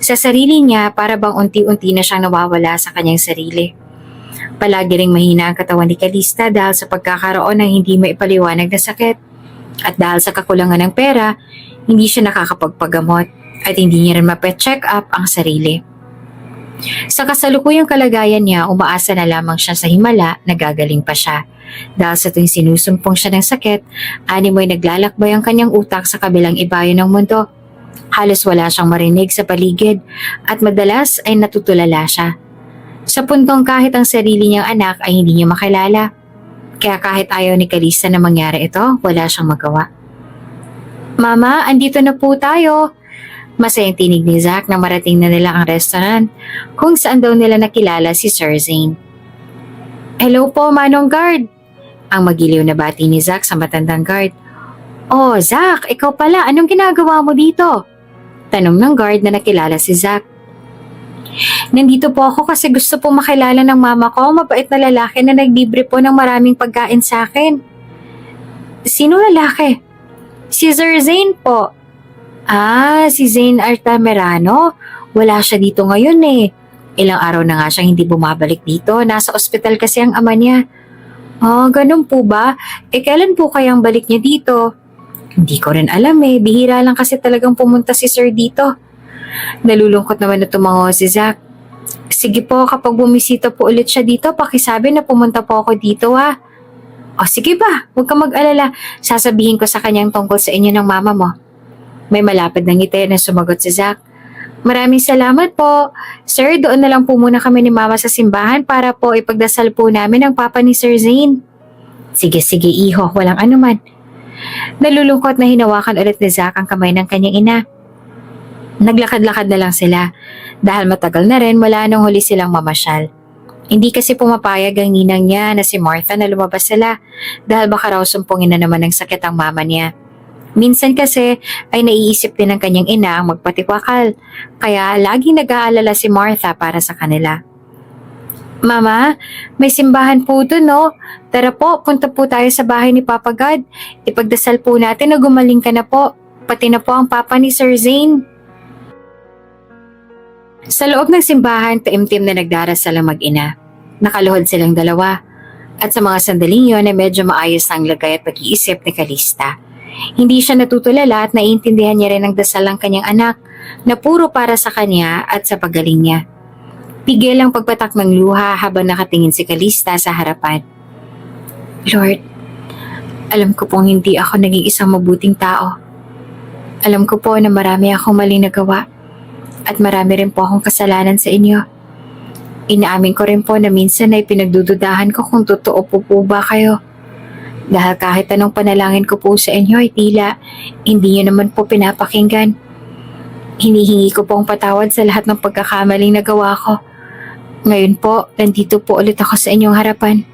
Sa sarili niya para bang unti-unti na siyang nawawala sa kanyang sarili. Palagi ring mahina ang katawan ni Calista dahil sa pagkakaroon ng hindi maipaliwanag na sakit. At dahil sa kakulangan ng pera, hindi siya nakakapagpagamot at hindi niya rin mape-check up ang sarili. Sa kasalukuyang kalagayan niya, umaasa na lamang siya sa himala na gagaling pa siya. Dahil sa tuwing sinusumpong siya ng sakit, animoy naglalakbay ang kanyang utak sa kabilang ibayo ng mundo. Halos wala siyang marinig sa paligid at madalas ay natutulala siya. Sa puntong kahit ang sarili niyang anak ay hindi niya makilala. Kaya kahit ayaw ni Calista na mangyari ito, wala siyang magawa. Mama, andito na po tayo. Masayang tinig ni Zack na marating na nila ang restaurant kung saan daw nila nakilala si Sir Zane. Hello po, Manong Guard. Ang magiliw na bati ni Zack sa matandang guard. Oh, Zack, ikaw pala. Anong ginagawa mo dito? Tanong ng guard na nakilala si Zack. Nandito po ako kasi gusto po makilala ng mama ko, mabait na lalaki na naglibre po ng maraming pagkain sa akin. Sino lalaki? Si Sir Zane po. Ah, si Zane Altamirano. Wala siya dito ngayon eh. Ilang araw na nga siyang hindi bumabalik dito. Nasa ospital kasi ang ama niya. Oh, ganun po ba? Kailan po kayang balik niya dito? Hindi ko rin alam eh. Bihira lang kasi talagang pumunta si Sir dito. Nalulungkot naman na tumango si Zack. Sige po, kapag bumisita po ulit siya dito, pakisabi na pumunta po ako dito ha. O sige ba, huwag ka mag-alala. Sasabihin ko sa kanyang tungkol sa inyo ng mama mo. May malapad na ngiti na sumagot si Zack. Maraming salamat po. Sir, doon na lang po muna kami ni mama sa simbahan para po ipagdasal po namin ang papa ni Sir Zane. Sige, iho, walang anuman. Nalulungkot na hinawakan ulit ni Zack ang kamay ng kanyang ina. Naglakad-lakad na lang sila dahil matagal na rin mula nung huli silang mamasyal. Hindi kasi pumapayag ang ninang niya na si Martha na lumabas sila dahil baka raw sumpungin na naman ng sakit ang mama niya. Minsan kasi ay naiisip din ng kanyang ina ang magpatiwakal kaya laging nag-aalala si Martha para sa kanila. Mama, may simbahan po doon no? Tara po, punta po tayo sa bahay ni Papa God. Ipagdasal po natin na gumaling ka na po. Pati na po ang papa ni Sir Zane. Sa loob ng simbahan, taimtim na nagdarasal ang mag-ina. Nakaluhod silang dalawa. At sa mga sandaling yun ay medyo maayos ang lagay at pag-iisip ni Calista. Hindi siya natutulala at naiintindihan niya rin ang dasal ng kanyang anak na puro para sa kanya at sa paggaling niya. Pigil ang pagpatak ng luha habang nakatingin si Calista sa harapan. Lord, alam ko pong hindi ako naging isang mabuting tao. Alam ko po na marami akong maling nagawa. At marami rin po akong kasalanan sa inyo. Inaamin ko rin po na minsan ay pinagdududahan ko kung totoo po ba kayo. Dahil kahit anong panalangin ko po sa inyo ay tila hindi niyo naman po pinapakinggan. Hinihingi ko pong patawad sa lahat ng pagkakamaling nagawa ko. Ngayon po, nandito po ulit ako sa inyong harapan.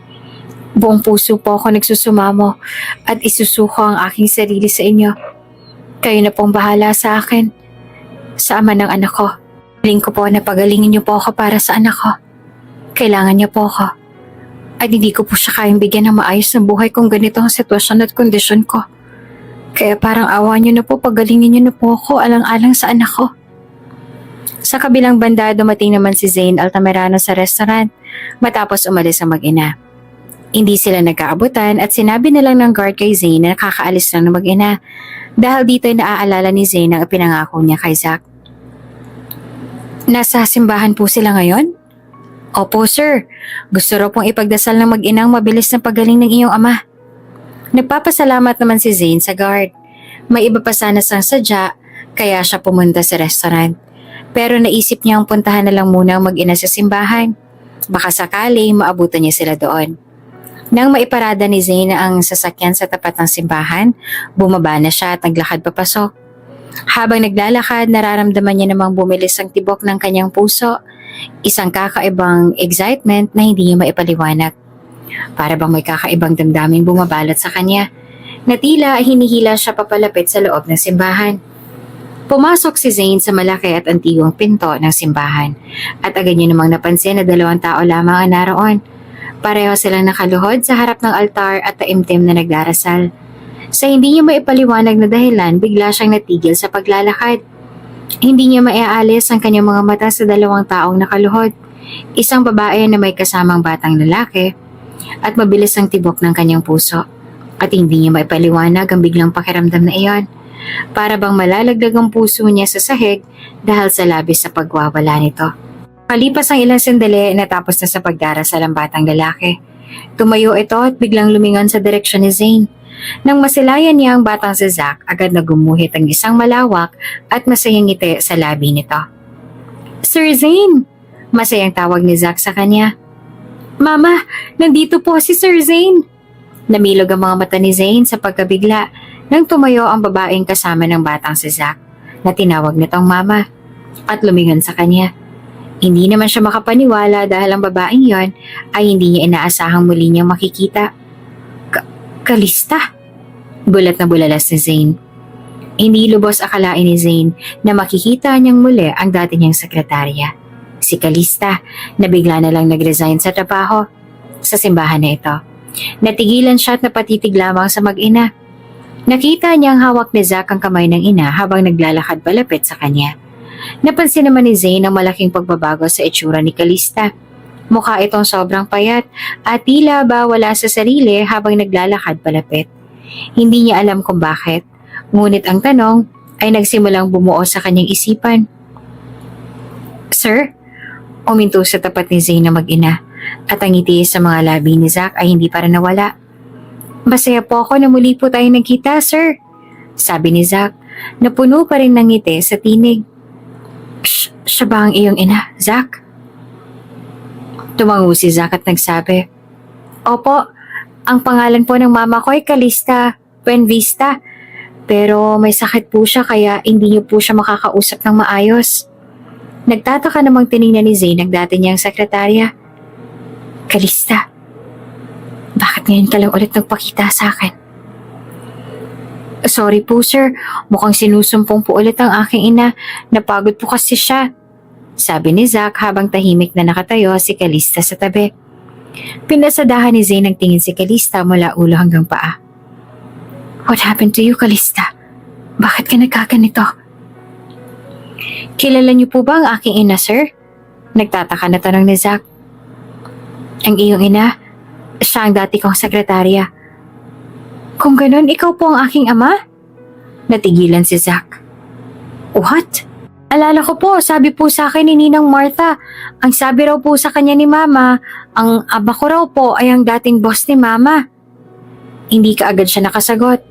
Buong puso po ako nagsusumamo at isusuko ang aking sarili sa inyo. Kayo na pong bahala sa akin. Sa ama ng anak ko. Hiling ko po na pagalingin niyo po ako para sa anak ko. Kailangan niya po ako. At hindi ko po siya kayang bigyan ng maayos na buhay kung ganito ang sitwasyon at kondisyon ko. Kaya parang awa niyo na po, pagalingin niyo na po ako alang-alang sa anak ko. Sa kabilang banda, dumating naman si Zane Altamirano sa restaurant matapos umalis ang mag-ina. Hindi sila nagkaabutan at sinabi na lang ng guard kay Zane na nakakaalis lang ng mag-ina dahil dito ay naaalala ni Zane ang ipinangako niya kay Zack. Nasa simbahan po sila ngayon? Opo sir, gusto raw pong ipagdasal ng mag-inang mabilis na pagaling ng iyong ama. Nagpapasalamat naman si Zane sa guard. May iba pa sana sang sadya, kaya siya pumunta sa restaurant. Pero naisip niyang puntahan na lang muna ang mag-ina sa simbahan. Baka sakali maabutan niya sila doon. Nang maiparada ni Zane ang sasakyan sa tapat ng simbahan, bumaba na siya at naglakad papasok. Habang naglalakad, nararamdaman niya namang bumilis ang tibok ng kanyang puso. Isang kakaibang excitement na hindi niya maipaliwanag. Para bang may kakaibang damdaming bumabalot sa kanya, na tila hinihila siya papalapit sa loob ng simbahan. Pumasok si Zane sa malaki at antigong pinto ng simbahan at agad niya namang napansin na 2 tao lamang ang naroon. Pareho silang nakaluhod sa harap ng altar at taimtim na nagdarasal. Sa hindi niya maipaliwanag na dahilan, bigla siyang natigil sa paglalakad. Hindi niya maiaalis ang kanyang mga mata sa 2 taong nakaluhod. Isang babae na may kasamang batang lalaki at mabilis ang tibok ng kanyang puso. At hindi niya maipaliwanag ang biglang pakiramdam na iyon. Para bang malalaglag ang puso niya sa sahig dahil sa labis sa pagwawala nito. Kalipas ang ilang sandali, natapos na sa pagdarasal ang batang lalaki. Tumayo ito at biglang lumingon sa direksyon ni Zane. Nang masilayan niya ang batang si Zack, agad na gumuhit ang isang malawak at masayang ngiti sa labi nito. Sir Zane! Masayang tawag ni Zack sa kanya. Mama, nandito po si Sir Zane! Namilog ang mga mata ni Zane sa pagkabigla nang tumayo ang babaeng kasama ng batang si Zack na tinawag nitong mama at lumingon sa kanya. Hindi naman siya makapaniwala dahil ang babaeng yon ay hindi niya inaasahang muli niyang makikita. Kalista? Bulat na bulalas ni Zane. Hindi lubos akalain ni Zane na makikita niyang muli ang dati niyang sekretarya, si Kalista, na bigla na lang nag-resign sa trabaho sa simbahan na ito. Natigilan siya at napatitig lamang sa mag-ina. Nakita niyang hawak ni Zack ang kamay ng ina habang naglalakad palapit sa kanya. Napansin naman ni Zane ang malaking pagbabago sa itsura ni Kalista. Mukha itong sobrang payat at tila ba wala sa sarili habang naglalakad palapit. Hindi niya alam kung bakit, ngunit ang tanong ay nagsimulang bumuo sa kanyang isipan. Sir? Uminto sa tapat ni Zane na mag-ina at ang ngiti sa mga labi ni Zack ay hindi pa rin nawala. Masaya po ako na muli po tayo nagkita, sir. Sabi ni Zack na puno pa rin ng ngiti sa tinig. Siya ba ang iyong ina, Zack? Tumango si Zack at nagsabi, Opo, ang pangalan po ng mama ko ay Kalista Buenvista. Pero may sakit po siya kaya hindi niyo po siya makakausap ng maayos. Nagtataka namang tiningnan ni Zane ang dati niyang sekretarya. Kalista, bakit ngayon ka lang ulit nagpakita sa akin? Sorry po sir, mukhang sinusumpong po ulit ang aking ina. Napagod po kasi siya. Sabi ni Zack habang tahimik na nakatayo si Kalista sa tabi. Pinasadahan ni Zane ang tingin si Kalista mula ulo hanggang paa. What happened to you, Kalista? Bakit ka nagkaganito? Kilala niyo po ba ang aking ina, sir? Nagtataka na tanong ni Zack. Ang iyong ina? Siya ang dati kong sekretarya. Kung ganun, ikaw po ang aking ama? Natigilan si Zack. What? Alala ko po, sabi po sa akin ni Ninang Martha, ang sabi raw po sa kanya ni Mama, ang aba ko raw po ay ang dating boss ni Mama. Hindi kaagad siya nakasagot.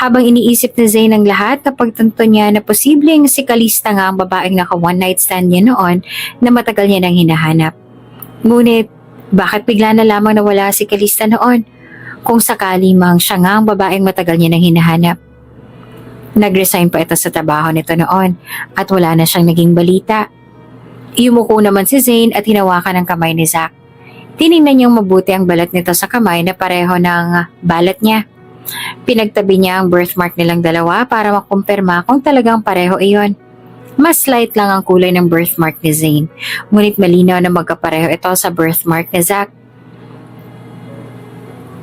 Habang iniisip ni Zane ang lahat, napagtanto niya na posibleng si Kalista nga ang babaeng naka one night stand niya noon na matagal niya nang hinahanap. Ngunit, bakit bigla na lamang nawala si Kalista noon? Kung sakali mang siya nga ang babaeng matagal niya nang hinahanap. Nag-resign pa ito sa trabaho nito noon at wala na siyang naging balita. Yumuko naman si Zane at hinawakan ang kamay ni Zack. Tiningnan niyang mabuti ang balat nito sa kamay na pareho ng balat niya. Pinagtabi niya ang birthmark nilang dalawa para makumpirma kung talagang pareho iyon. Mas light lang ang kulay ng birthmark ni Zane, ngunit malinaw na magkapareho ito sa birthmark ni Zack.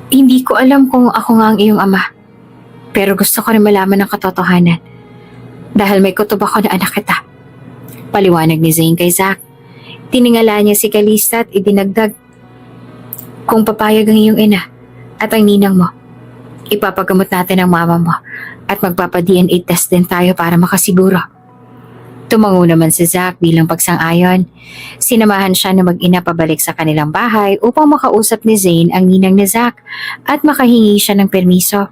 Hindi ko alam kung ako nga ang iyong ama. Pero gusto ko rin malaman ang katotohanan. Dahil may kutob ako na anak kita. Paliwanag ni Zane kay Zack. Tiningala niya si Kalista at idinagdag. Kung papayag ang iyong ina at ang ninang mo, ipapagamot natin ang mama mo at magpapa-DNA test din tayo para makasiguro. Tumango naman si Zack bilang pagsang-ayon. Sinamahan siya na mag-ina pabalik sa kanilang bahay upang makausap ni Zane ang ninang ni Zack at makahingi siya ng permiso.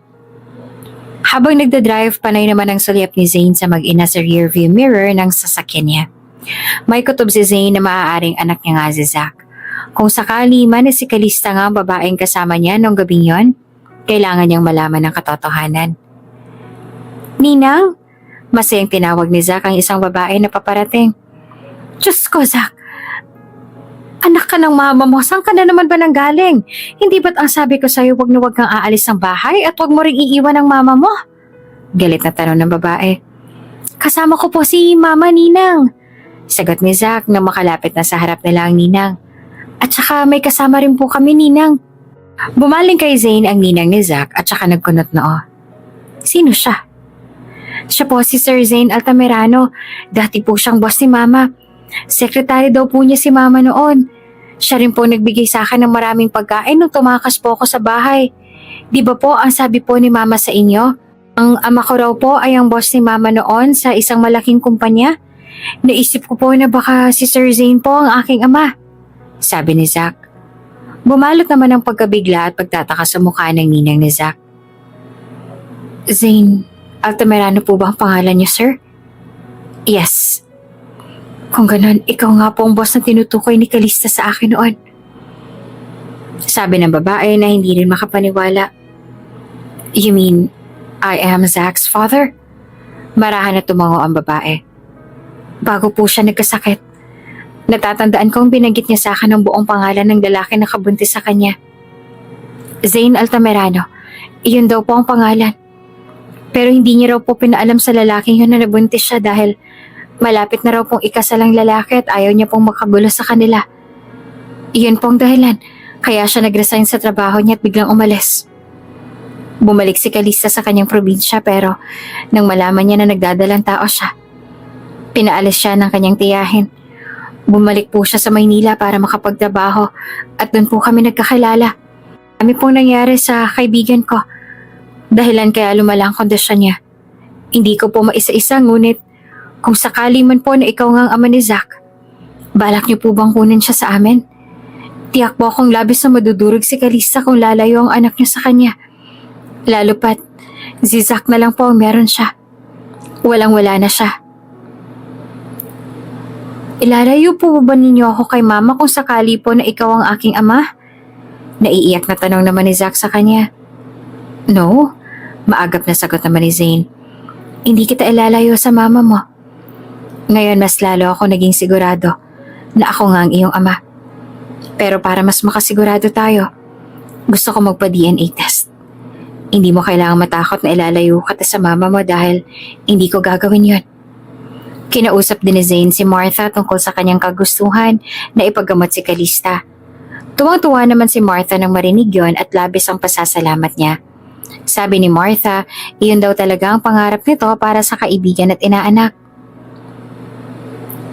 Habang nagdadrive, panay naman ang sulyap ni Zane sa mag-ina sa rearview mirror ng sasakyan niya. May kutob si Zane na maaaring anak niya nga si Zack. Kung sakali man na si Kalista nga ang babaeng kasama niya noong gabing yon, kailangan niyang malaman ng katotohanan. Ninang! Masayang tinawag ni Zack ang isang babae na paparating. Diyos ko, Zack! Anak ka ng mama mo, saan ka na naman ba nanggaling? Hindi ba't ang sabi ko sa'yo wag na wag kang aalis ng bahay at wag mo ring iiwan ang mama mo? Galit na tanong ng babae. Kasama ko po si Mama, Ninang. Sagot ni Zack na makalapit na sa harap nila ang ninang. At saka may kasama rin po kami, Ninang. Bumaling kay Zane ang ninang ni Zack at saka nagkunot noo. Sino siya? Siya po si Sir Zane Altamirano. Dati po siyang boss ni Mama. Sekretary daw po niya si Mama noon. Siya rin po nagbigay sa akin ng maraming pagkain nung tumakas po ako sa bahay. Di ba po ang sabi po ni Mama sa inyo? Ang ama ko raw po ay ang boss ni Mama noon sa isang malaking kumpanya. Naisip ko po na baka si Sir Zane po ang aking ama. Sabi ni Zack. Bumalot naman ang pagkabigla at pagtataka sa mukha ng ninang ni Zack. Zane Altamirano po ba ang pangalan niyo, sir? Yes. Kung ganun, ikaw nga po ang boss na tinutukoy ni Kalista sa akin noon. Sabi ng babae na hindi rin makapaniwala. You mean, I am Zack's father? Marahan na tumango ang babae. Bago po siya nagkasakit, natatandaan kong binanggit niya sa akin ang buong pangalan ng lalaki na kabuntis sa kanya. Zane Altamirano, iyon daw po ang pangalan. Pero hindi niya raw po pinaalam sa lalaking yun na nabuntis siya dahil malapit na raw pong ikasalang lalaki at ayaw niya pong makagulo sa kanila. Iyon pong dahilan, kaya siya nag-resign sa trabaho niya at biglang umalis. Bumalik si Kalista sa kanyang probinsya pero nang malaman niya na nagdadalang tao siya, pinaalis siya ng kanyang tiyahin. Bumalik po siya sa Maynila para makapagtrabaho at doon po kami nagkakilala. Kami pong nangyari sa kaibigan ko. Dahilan kaya lumala ang kondisyon niya. Hindi ko po maisa-isa ngunit kung sakali man po na ikaw nga ang ama ni Zack, balak niyo po bang kunin siya sa amin? Tiyak po akong labis na madudurog si Kalista kung lalayo ang anak niya sa kanya. Lalo pat, si Zack na lang po ang meron siya. Walang-wala na siya. Ilalayo po ba ninyo ako kay Mama kung sakali po na ikaw ang aking ama? Naiiyak na tanong naman ni Zack sa kanya. No, maagap na sagot naman ni Zane. Hindi kita ilalayo sa mama mo. Ngayon mas lalo ako naging sigurado na ako nga ang iyong ama. Pero para mas makasigurado tayo, gusto ko magpa-DNA test. Hindi mo kailangang matakot na ilalayo kita sa mama mo dahil hindi ko gagawin yon. Kinausap din ni Zane si Martha tungkol sa kanyang kagustuhan na ipagamot si Kalista. Tuwang-tuwa naman si Martha nang marinig yon at labis ang pasasalamat niya. Sabi ni Martha, iyon daw talaga ang pangarap nito para sa kaibigan at inaanak.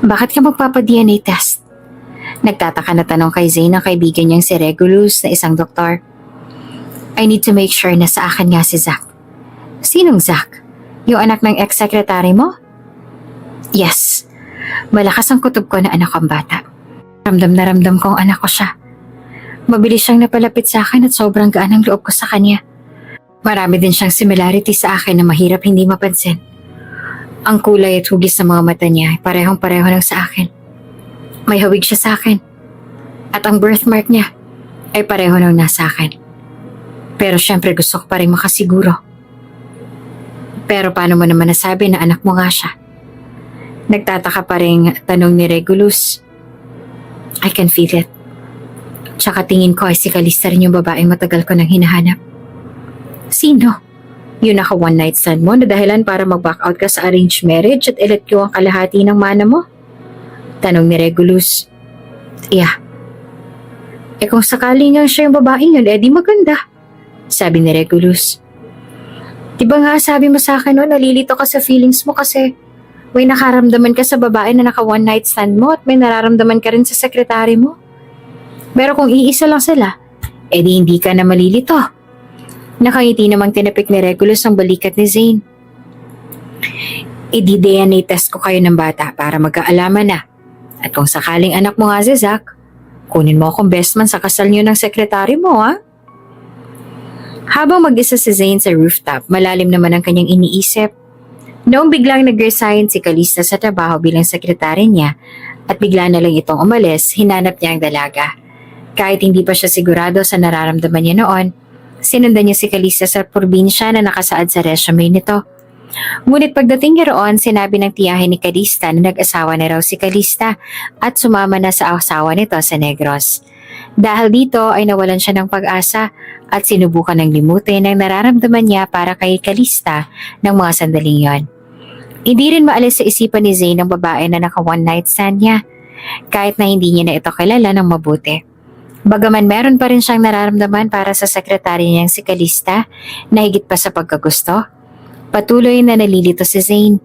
Bakit ka magpapa-DNA test? Nagtataka na tanong kay Zane ang kaibigan niyang si Regulus na isang doktor. I need to make sure na sa akin nga si Zack. Sinong Zack? Yung anak ng ex-secretary mo? Yes. Malakas ang kutob ko na anak ang bata. Ramdam na ramdam kong anak ko siya. Mabilis siyang napalapit sa akin at sobrang gaan ang loob ko sa kanya. Marami din siyang similarity sa akin na mahirap hindi mapansin. Ang kulay at hugis ng mga mata niya ay parehong-pareho lang sa akin. May hawig siya sa akin. At ang birthmark niya ay pareho lang nasa akin. Pero syempre gusto ko pa rin makasiguro. Pero paano mo naman nasabi na anak mo nga siya? Nagtataka pa rin tanong ni Regulus. I can feel it. Tsaka tingin ko ay si Kalista rin yung babaeng matagal ko nang hinahanap. Sino? Yung naka one night stand mo na dahilan para mag-back out ka sa arranged marriage at i-let go ang kalahati ng mana mo? Tanong ni Regulus. Yeah. Kung sakali nga siya yung babaeng yun, di maganda. Sabi ni Regulus. Diba nga sabi mo sa akin nalilito ka sa feelings mo kasi may nakaramdaman ka sa babae na naka one night stand mo at may nararamdaman ka rin sa sekretary mo. Pero kung iisa lang sila, di hindi ka na malilito. Nakangiti namang tinapik ni Regulus ang balikat ni Zane. I-DNA test ko kayo ng bata para magkaalaman na. At kung sakaling anak mo nga si Zach, kunin mo akong best man sa kasal niyo ng sekretary mo, ha? Habang mag-isa si Zane sa rooftop, malalim naman ang kanyang iniisip. Noong biglang nag-resign si Calista sa trabaho bilang sekretary niya at bigla na lang itong umalis, hinanap niya ang dalaga. Kahit hindi pa siya sigurado sa nararamdaman niya noon, sinundan niya si Calista sa probinsya na nakasaad sa resume nito. Ngunit pagdating niya roon, sinabi ng tiyahin ni Calista na nag-asawa na raw si Calista at sumama na sa asawa nito sa Negros. Dahil dito ay nawalan siya ng pag-asa at sinubukan ng limutin ang nararamdaman niya para kay Calista ng mga sandaling yon. Hindi rin maalis sa isipan ni Zane ang babae na naka one night stand niya, kahit na hindi niya na ito kilala ng mabuti. Bagaman meron pa rin siyang nararamdaman para sa sekretary niyang si Calista na higit pa sa pagkagusto, patuloy na nalilito si Zane.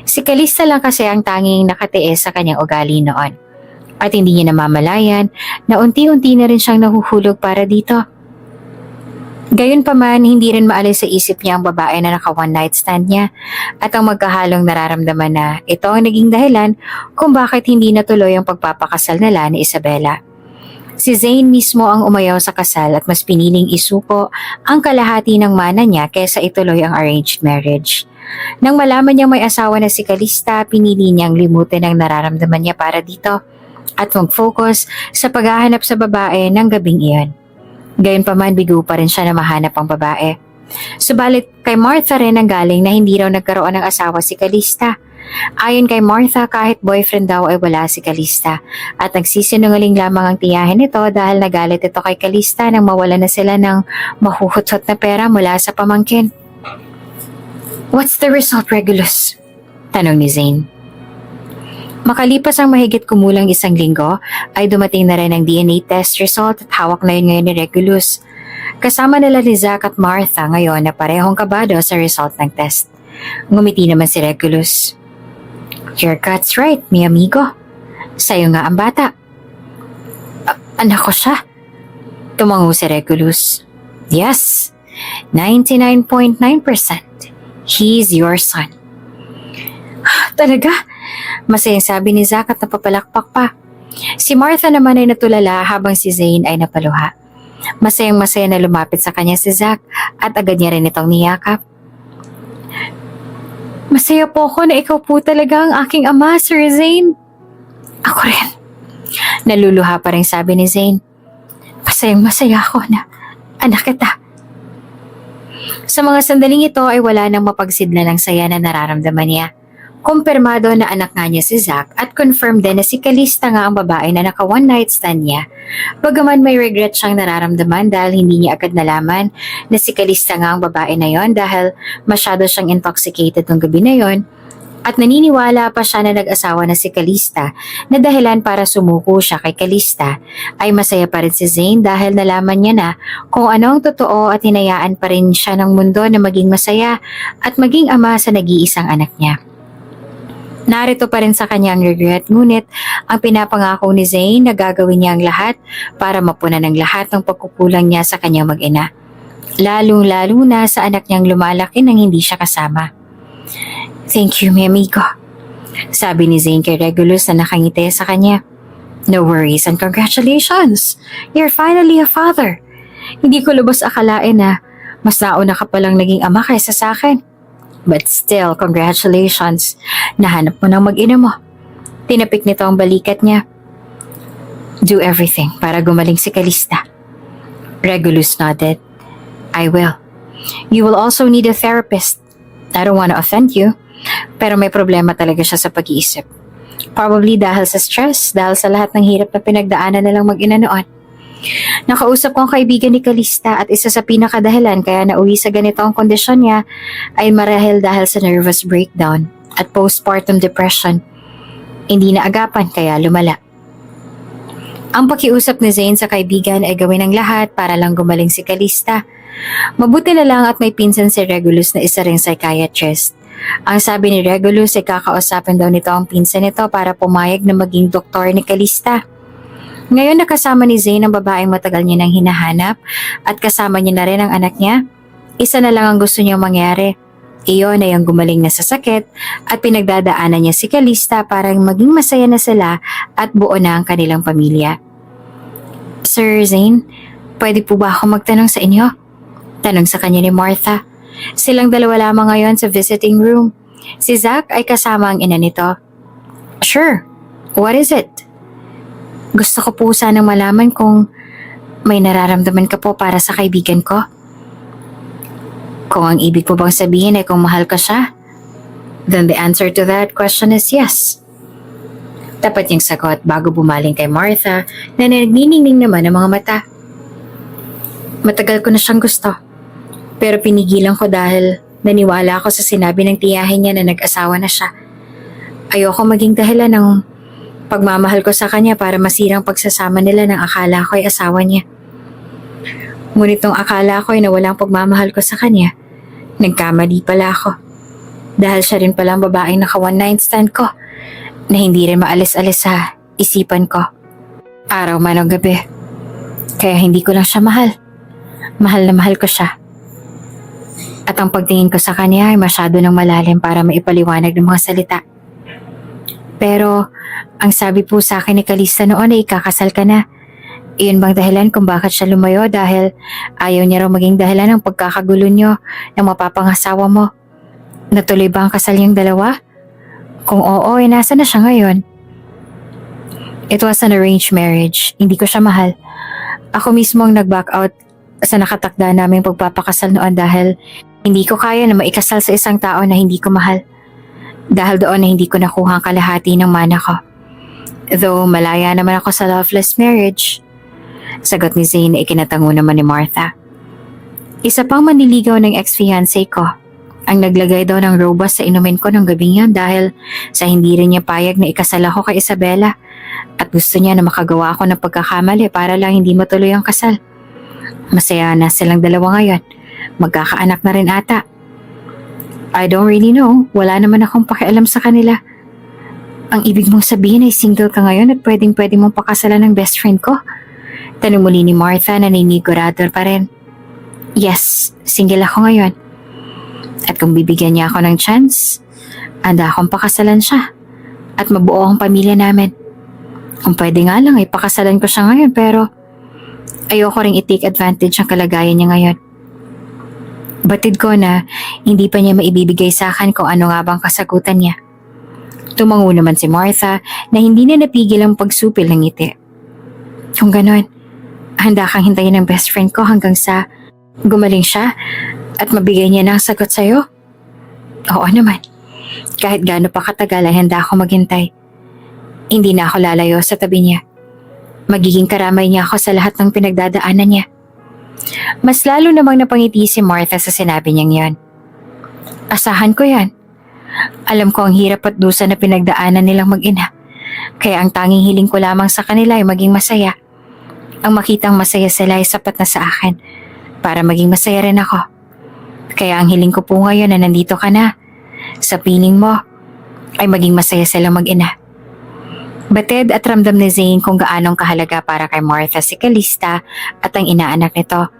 Si Calista lang kasi ang tanging nakatiis sa kanyang ugali noon. At hindi niya namamalayan na unti-unti na rin siyang nahuhulog para dito. Gayunpaman, hindi rin maalis sa isip niya ang babae na naka one night stand niya at ang magkahalong nararamdaman na ito ang naging dahilan kung bakit hindi natuloy ang pagpapakasal nila ni Isabela. Si Zane mismo ang umayaw sa kasal at mas piniling isuko ang kalahati ng mana niya kaysa ituloy ang arranged marriage. Nang malaman niyang may asawa na si Calista, pinili niyang limutin ang nararamdaman niya para dito at mag-focus sa paghahanap sa babae ng gabing iyon. Gayunpaman, bigo pa rin siya na mahanap ang babae. Subalit kay Martha rin ang galing na hindi raw nagkaroon ng asawa si Calista. Ayon kay Martha, kahit boyfriend daw ay wala si Calista at nagsisinungaling lamang ang tiyahin nito dahil nagalit ito kay Calista nang mawala na sila ng mahuhutot na pera mula sa pamangkin. "What's the result, Regulus?" tanong ni Zane. Makalipas ang mahigit kumulang 1 linggo, ay dumating na rin ang DNA test result at hawak na yun ngayon ni Regulus. Kasama nila ni Zach at Martha ngayon na parehong kabado sa result ng test. Ngumiti naman si Regulus. "Your gut's right, mi amigo. Sa'yo nga ang bata." Anak ko siya." Tumango si Regulus. "Yes, 99.9%. He's your son." "Talaga?" Masayang sabi ni Zach at napapalakpak pa. Si Martha naman ay natulala habang si Zane ay napaluha. Masayang-masaya na lumapit sa kanya si Zach at agad niya rin itong niyakap. "Masaya po ako na ikaw po talaga ang aking ama, Sir Zane." "Ako rin." Naluluha pa rin sabi ni Zane. "Masayang-masaya ako na anak kita." Sa mga sandaling ito ay wala nang mapagsidla ng saya na nararamdaman niya. Kumpirmado na anak nga niya si Zach at confirmed din na si Calista nga ang babae na naka one night stand niya. Bagaman may regret siyang nararamdaman dahil hindi niya agad nalaman na si Calista nga ang babae na yon dahil masyado siyang intoxicated nung gabi na yon. At naniniwala pa siya na nag-asawa na si Calista na dahilan para sumuko siya kay Calista, ay masaya pa rin si Zane dahil nalaman niya na kung ano ang totoo at hinayaan pa rin siya ng mundo na maging masaya at maging ama sa nag-iisang anak niya. Narito pa rin sa kanya ang regret, ngunit ang pinapangako ni Zane na gagawin niya ang lahat para mapunan ng lahat ng pagkukulang niya sa kanyang mag-ina. Lalong-lalo na sa anak niyang lumalaki nang hindi siya kasama. "Thank you, mi amigo," sabi ni Zane kay Regulus na nakangiti sa kanya. "No worries and congratulations! You're finally a father. Hindi ko lubos akalain na mas nauna ka palang naging ama kaysa sa akin. But still, congratulations. Nahanap mo ng mag-ina mo." Tinapik nito ang balikat niya. "Do everything para gumaling si Calista." Regulus nodded. "I will. You will also need a therapist. I don't want to offend you, pero may problema talaga siya sa pag-iisip. Probably dahil sa stress, dahil sa lahat ng hirap na pinagdaanan nilang mag-ina noon. Nakausap ko ang kaibigan ni Calista at isa sa pinakadahilan kaya nauwi sa ganito ang kondisyon niya ay marahil dahil sa nervous breakdown at postpartum depression. Hindi na agapan kaya lumala." Ang pakiusap ni Zane sa kaibigan ay gawin ang lahat para lang gumaling si Calista. Mabuti na lang at may pinsan si Regulus na isa ring psychiatrist. Ang sabi ni Regulus ay kakausapin daw nito ang pinsan nito para pumayag na maging doktor ni Calista. Ngayon nakasama ni Zane ang babaeng matagal niya nang hinahanap at kasama niya na rin ang anak niya. Isa na lang ang gusto niyang mangyari. Iyon ay ang gumaling na sa sakit at pinagdadaanan niya si Calista para maging masaya na sila at buo na ang kanilang pamilya. Sir Zane, pwede po ba ako magtanong sa inyo? Tanong sa kanya ni Martha. Silang dalawa lamang ngayon sa visiting room. Si Zach ay kasama ang ina nito. Sure, what is it? Gusto ko po sanang malaman kung may nararamdaman ka po para sa kaibigan ko. Kung ang ibig po bang sabihin ay kung mahal ka siya, then the answer to that question is yes. Tapat yung sagot bago bumaling kay Martha na nagniningning naman ang mga mata. Matagal ko na siyang gusto, pero pinigilan ko dahil naniwala ako sa sinabi ng tiyahin niya na nag-asawa na siya. Ayoko maging dahilan ng pagmamahal ko sa kanya para masirang pagsasama nila ng akala ko ay asawa niya. Ngunit nung akala ko ay nawalang pagmamahal ko sa kanya, nagkamali pala ako. Dahil siya rin pala ang babaeng naka one night stand ko na hindi rin maalis-alis sa isipan ko. Araw man o gabi. Kaya hindi ko lang siya mahal. Mahal na mahal ko siya. At ang pagtingin ko sa kanya ay masyado ng malalim para maipaliwanag ng mga salita. Pero ang sabi po sa akin ni Calista noon ay ikakasal ka na. Iyon bang dahilan kung bakit siya lumayo dahil ayaw niya raw maging dahilan ng pagkakagulo niyo ng mapapangasawa mo? Natuloy ba ang kasal niyang dalawa? Kung oo, ay nasa na siya ngayon? It was an arranged marriage. Hindi ko siya mahal. Ako mismo ang nag-back out sa nakatakda naming pagpapakasal noon dahil hindi ko kaya na maikasal sa isang tao na hindi ko mahal. Dahil doon na hindi ko nakuha ang kalahati ng mana ko. Though malaya naman ako sa loveless marriage. Sagot ni Zane na ikinatango naman ni Martha. Isa pang manliligaw ng ex-fiancé ko ang naglagay daw ng robust sa inumin ko ng gabing yan dahil sa hindi rin niya payag na ikasal ako kay Isabella at gusto niya na makagawa ako ng pagkakamali para lang hindi matuloy ang kasal. Masaya na silang dalawa ngayon. Magkakaanak na rin ata. I don't really know. Wala naman akong pakialam sa kanila. Ang ibig mong sabihin ay single ka ngayon at pwedeng-pwede mong pakasalan ng best friend ko? Tanong muli ni Martha na naninigorador pa rin. Yes, single ako ngayon. At kung bibigyan niya ako ng chance, handa akong pakasalan siya at mabuo ang pamilya namin. Kung pwede nga lang ay pakasalan ko siya ngayon pero ayoko ring i-take advantage ng kalagayan niya ngayon. Batid ko na hindi pa niya maibibigay sa akin kung ano nga bang kasagutan niya. Tumango naman si Martha na hindi na napigil ang pagsupil ng ngiti. Kung ganon, handa kang hintayin ng best friend ko hanggang sa gumaling siya at mabigay niya ng sagot sa'yo? Oo naman. Kahit gaano pa katagal ay handa ako maghintay. Hindi na ako lalayo sa tabi niya. Magiging karamay niya ako sa lahat ng pinagdadaanan niya. Mas lalo namang napangiti si Martha sa sinabi niyang yon. Asahan ko yan. Alam ko ang hirap at dusa na pinagdaanan nilang mag-ina. Kaya ang tanging hiling ko lamang sa kanila ay maging masaya. Ang makitang masaya sila ay sapat na sa akin para maging masaya rin ako. Kaya ang hiling ko po ngayon na nandito ka na, sa piling mo, ay maging masaya silang mag-ina. Batid at ramdam ni Zane kung gaanong kahalaga para kay Martha si Calista at ang inaanak nito.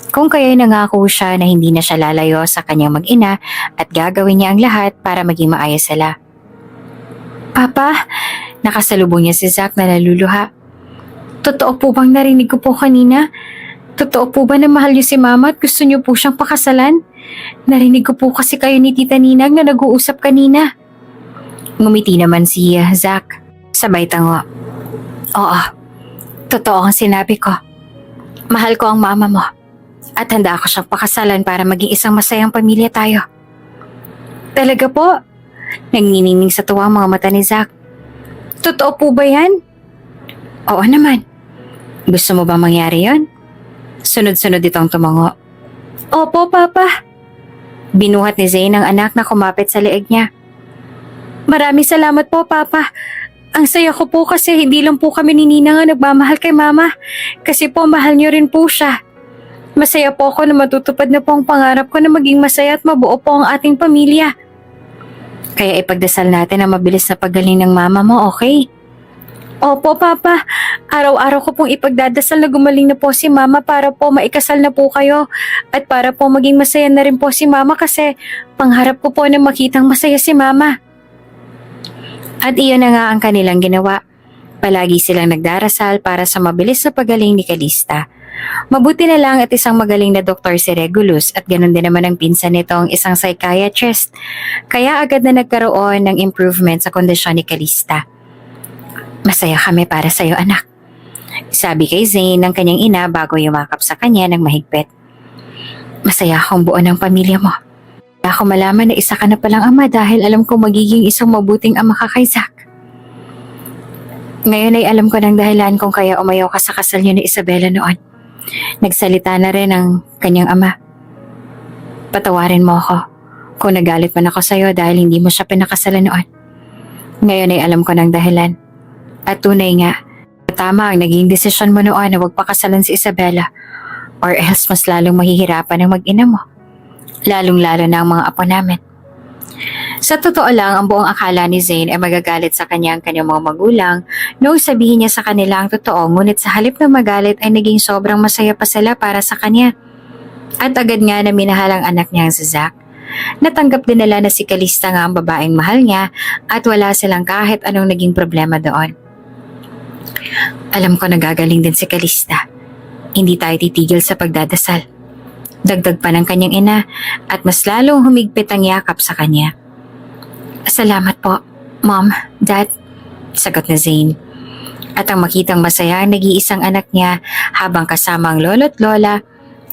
Kung kaya'y nangako siya na hindi na siya lalayo sa kanyang mag-ina at gagawin niya ang lahat para maging maayos sila. Papa, nakasalubong niya si Zach na naluluha. Totoo po bang narinig ko po kanina? Totoo po ba na mahal niyo si Mama at gusto niyo po siyang pakasalan? Narinig ko po kasi kayo ni Tita Ninang na nag-uusap kanina. Ngumiti naman si Zach. Sabay tango. Oo, totoo ang sinabi ko. Mahal ko ang mama mo. At handa ako siyang pakasalan para maging isang masayang pamilya tayo. Talaga po? Nagniningning sa tuwa ang mga mata ni Zach. Totoo po ba yan? Oo naman. Gusto mo ba mangyari yon? Sunod-sunod itong tumango. Opo, Papa. Binuhat ni Zane ang anak na kumapit sa leeg niya. Maraming salamat po, Papa. Ang saya ko po kasi hindi lang po kami ni Nina nga nagmamahal kay Mama. Kasi po mahal niyo rin po siya. Masaya po ako na matutupad na po ang pangarap ko na maging masaya at mabuo po ang ating pamilya. Kaya ipagdasal natin ang mabilis na paggaling ng mama mo, okay? Opo, Papa. Araw-araw ko pong ipagdadasal na gumaling na po si Mama para po maikasal na po kayo at para po maging masaya na rin po si Mama kasi pangarap ko po na makitang masaya si Mama. At iyon na nga ang kanilang ginawa. Palagi silang nagdarasal para sa mabilis na pagaling ni Calista. Mabuti na lang at isang magaling na doktor si Regulus at ganun din naman ang pinsan nitong isang psychiatrist. Kaya agad na nagkaroon ng improvement sa kondisyon ni Calista. Masaya kami para sa'yo, anak. Sabi kay Zane ng kanyang ina bago yumakap sa kanya ng mahigpit. Masaya akong buo ng pamilya mo. Kaya ako malaman na isa ka na palang ama dahil alam kong magiging isang mabuting ama ka kay Zach. Ngayon ay alam ko ng dahilan kung kaya umayaw ka sa kasal niyo ni Isabela noon. Nagsalita na rin ang kanyang ama. Patawarin mo ako kung nagalit man ako sa'yo dahil hindi mo siya pinakasalan noon. Ngayon ay alam ko ng dahilan. At tunay nga, tama ang naging desisyon mo noon na huwag pakasalan si Isabela or else mas lalong mahihirapan ang mag-ina mo. Lalong-lalo na ang mga apo namin. Sa totoo lang, ang buong akala ni Zane ay magagalit sa kanyang mga magulang noong sabihin niya sa kanila ang totoo, ngunit sa halip na magalit ay naging sobrang masaya pa sila para sa kanya. At agad nga na minahal ang anak niyang si Zach. Natanggap din nila na si Calista nga ang babaeng mahal niya at wala silang kahit anong naging problema doon. Alam ko nagagaling din si Calista. Hindi tayo titigil sa pagdadasal. Dagdag pa ng kanyang ina at mas lalong humigpit ang yakap sa kanya. Salamat po, Mom, Dad, sagot na Zane. At ang makitang masaya ang nag-iisang anak niya habang kasama ang lolo't lola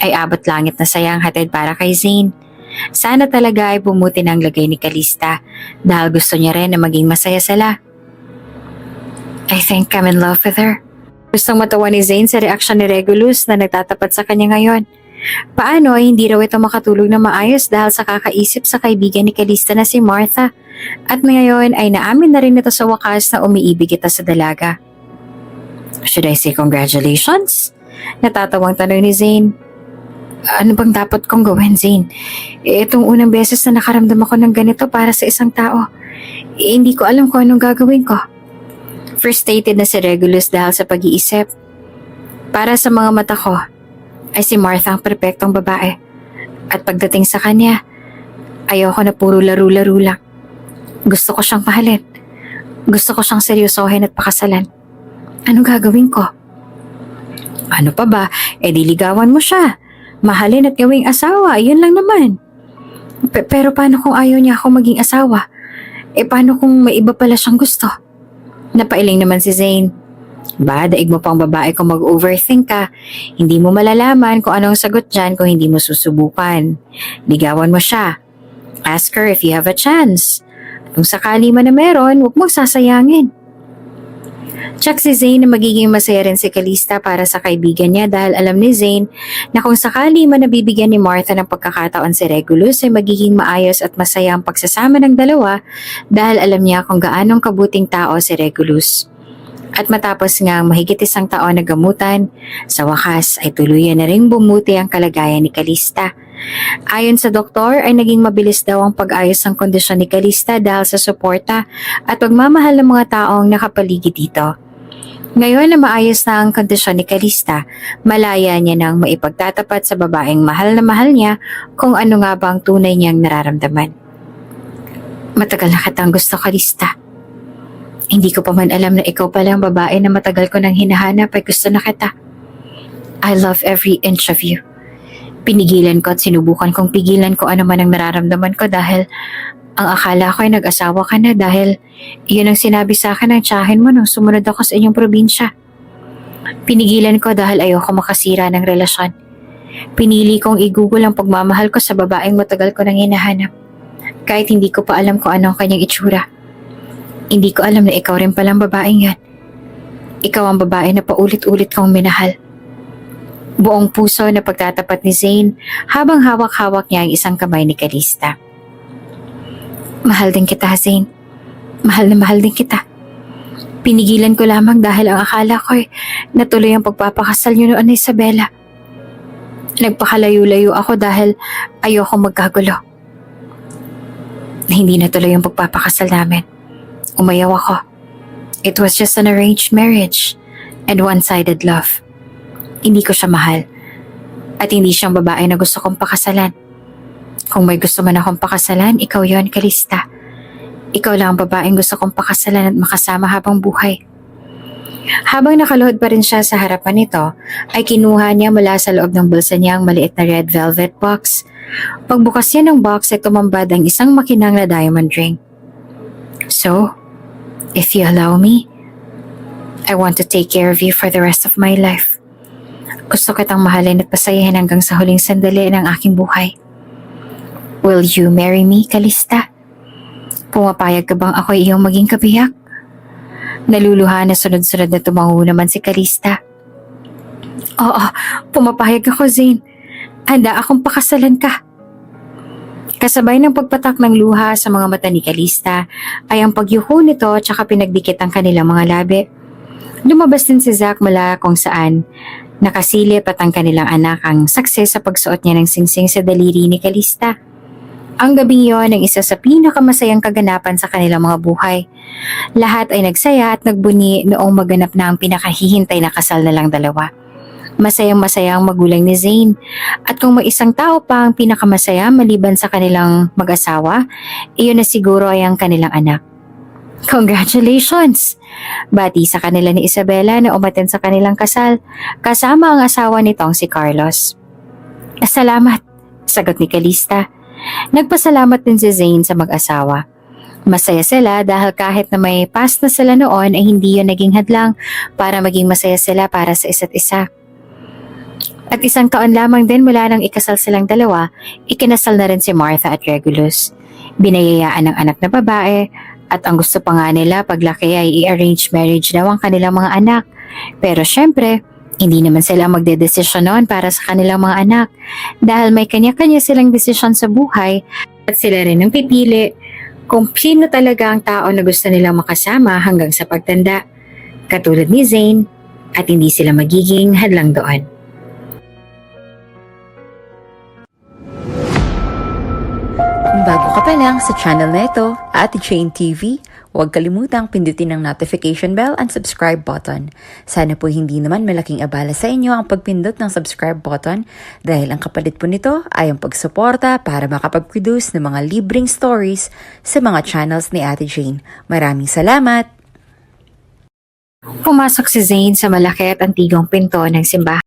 ay abot langit na sayang hatid para kay Zane. Sana talaga ay bumuti ng lagay ni Calista dahil gusto niya rin na maging masaya sila. I think I'm in love with her. Gustong matawa ni Zane sa reaksyon ni Regulus na nagtatapat sa kanya ngayon. Paano ay hindi raw ito makatulog na maayos dahil sa kakaisip sa kaibigan ni Calista na si Martha at ngayon ay naamin na rin ito sa wakas na umiibig ito sa dalaga. Should I say congratulations? Natatawang tanong ni Zane. Ano bang dapat kong gawin, Zane? Itong unang beses na nakaramdam ako ng ganito para sa isang tao. Hindi ko alam kung anong gagawin ko. Frustrated na si Regulus dahil sa pag-iisip. Para sa mga mata ko, ay si Martha ang perpektong babae. At pagdating sa kanya, ayoko na puro laro-laro lang. Gusto ko siyang mahalin. Gusto ko siyang seryosohin at pakasalan. Anong gagawin ko? Ano pa ba? Diligawan mo siya. Mahalin at gawing asawa, yun lang naman. Pero paano kung ayaw niya ako maging asawa? Paano kung may iba pala siyang gusto? Napailing naman si Zane. Daig mo pang babae kung mag-overthink ka. Hindi mo malalaman kung anong sagot dyan kung hindi mo susubukan. Ligawan mo siya. Ask her if you have a chance. Kung sakali man na meron, huwag mong sasayangin. Tsak si Zane na magiging masaya rin si Calista para sa kaibigan niya dahil alam ni Zane na kung sakali man nabibigyan ni Martha ng pagkakataon si Regulus ay magiging maayos at masaya ang pagsasama ng dalawa dahil alam niya kung gaanong kabuting tao si Regulus. At matapos nga mahigit isang taon na gamutan, sa wakas ay tuluyan na ring bumuti ang kalagayan ni Calista. Ayon sa doktor ay naging mabilis daw ang pag-ayos ng kondisyon ni Calista dahil sa suporta at pagmamahal ng mga taong nakapaligid dito. Ngayon na maayos na ang kondisyon ni Calista, malaya niya nang maipagtatapat sa babaeng mahal na mahal niya kung ano nga ba ang tunay niyang nararamdaman. Matagal na kitang gusto, Calista. Hindi ko pa man alam na ikaw pala ang babae na matagal ko nang hinahanap ay gusto na kita. I love every inch of you. Pinigilan ko at sinubukan kong pigilan ko ano man ang nararamdaman ko dahil ang akala ko ay nag-asawa ka na dahil iyon ang sinabi sa akin ng tiyahin mo nung sumunod ako sa inyong probinsya. Pinigilan ko dahil ayoko makasira ng relasyon. Pinili kong igugol ang pagmamahal ko sa babaeng matagal ko nang hinahanap. Kahit hindi ko pa alam kung ano ang kanyang itsura. Hindi ko alam na ikaw rin palang babaeng yan. Ikaw ang babae na paulit-ulit kong minahal. Buong puso na pagtatapat ni Zane habang hawak-hawak niya ang isang kamay ni Calista. Mahal din kita, Zane. Mahal na mahal din kita. Pinigilan ko lamang dahil ang akala ko ay natuloy ang pagpapakasal niyo noon ni Isabela. Nagpakalayo-layo ako dahil ayoko magkagulo. Hindi natuloy ang pagpapakasal namin. Umayaw ako. It was just an arranged marriage and one-sided love. Hindi ko siya mahal. At hindi siyang babae na gusto kong pakasalan. Kung may gusto man akong pakasalan, ikaw yon, Calista. Ikaw lang ang babaeng gusto kong pakasalan at makasama habang buhay. Habang nakaluhod pa rin siya sa harapan nito, ay kinuha niya mula sa loob ng bulsa niya ang maliit na red velvet box. Pagbukas niya ng box ay tumambad ang isang makinang na diamond ring. So, if you allow me, I want to take care of you for the rest of my life. Gusto kitang mahalin at pasayahin hanggang sa huling sandali ng aking buhay. Will you marry me, Calista? Pumapayag ka bang ako iyong maging kabiyak? Naluluha na sunod-sunod na tumango naman si Calista. Oo, pumapayag ako, Zane. Handa akong pakasalan ka. Kasabay ng pagpatak ng luha sa mga mata ni Calista ay ang pagyuko nito at saka pinagdikit ang kanilang mga labi. Lumabas din si Zack mula kung saan nakasilip at ang kanilang anak ang saksi sa pagsuot niya ng singsing sa daliri ni Calista. Ang gabing iyon ang isa sa pinakamasayang kaganapan sa kanilang mga buhay. Lahat ay nagsaya at nagbuni noong maganap na ang pinakahihintay na kasal na lang dalawa. Masayang-masaya ang magulang ni Zane. At kung may isang tao pa ang pinakamasaya maliban sa kanilang mag-asawa, iyon na siguro ay ang kanilang anak. Congratulations! Bati sa kanila ni Isabella na umattend sa kanilang kasal, kasama ang asawa nitong si Carlos. Salamat, sagot ni Calista. Nagpasalamat din si Zane sa mag-asawa. Masaya sila dahil kahit na may past na sila noon ay hindi yun naging hadlang para maging masaya sila para sa isa't isa. At isang taon lamang din mula nang ikasal silang dalawa, ikinasal na rin si Martha at Regulus. Binayayaan ng anak na babae at ang gusto pa nga nila paglaki ay i-arrange marriage daw ang kanilang mga anak. Pero syempre, hindi naman sila magdedesisyon noon para sa kanilang mga anak dahil may kanya-kanya silang desisyon sa buhay at sila rin ang pipili kung sino talaga ang tao na gusto nilang makasama hanggang sa pagtanda, katulad ni Zane, at hindi sila magiging hadlang doon. Kung bago ka pa lang sa channel na ito, Ate Jane TV, huwag kalimutang pindutin ang notification bell and subscribe button. Sana po hindi naman malaking abala sa inyo ang pagpindot ng subscribe button dahil ang kapalit po nito ay ang pagsuporta para makapag-produce ng mga libreng stories sa mga channels ni Ate Jane. Maraming salamat! Pumasok si Zane sa malaki at antigong pinto ng simbahan.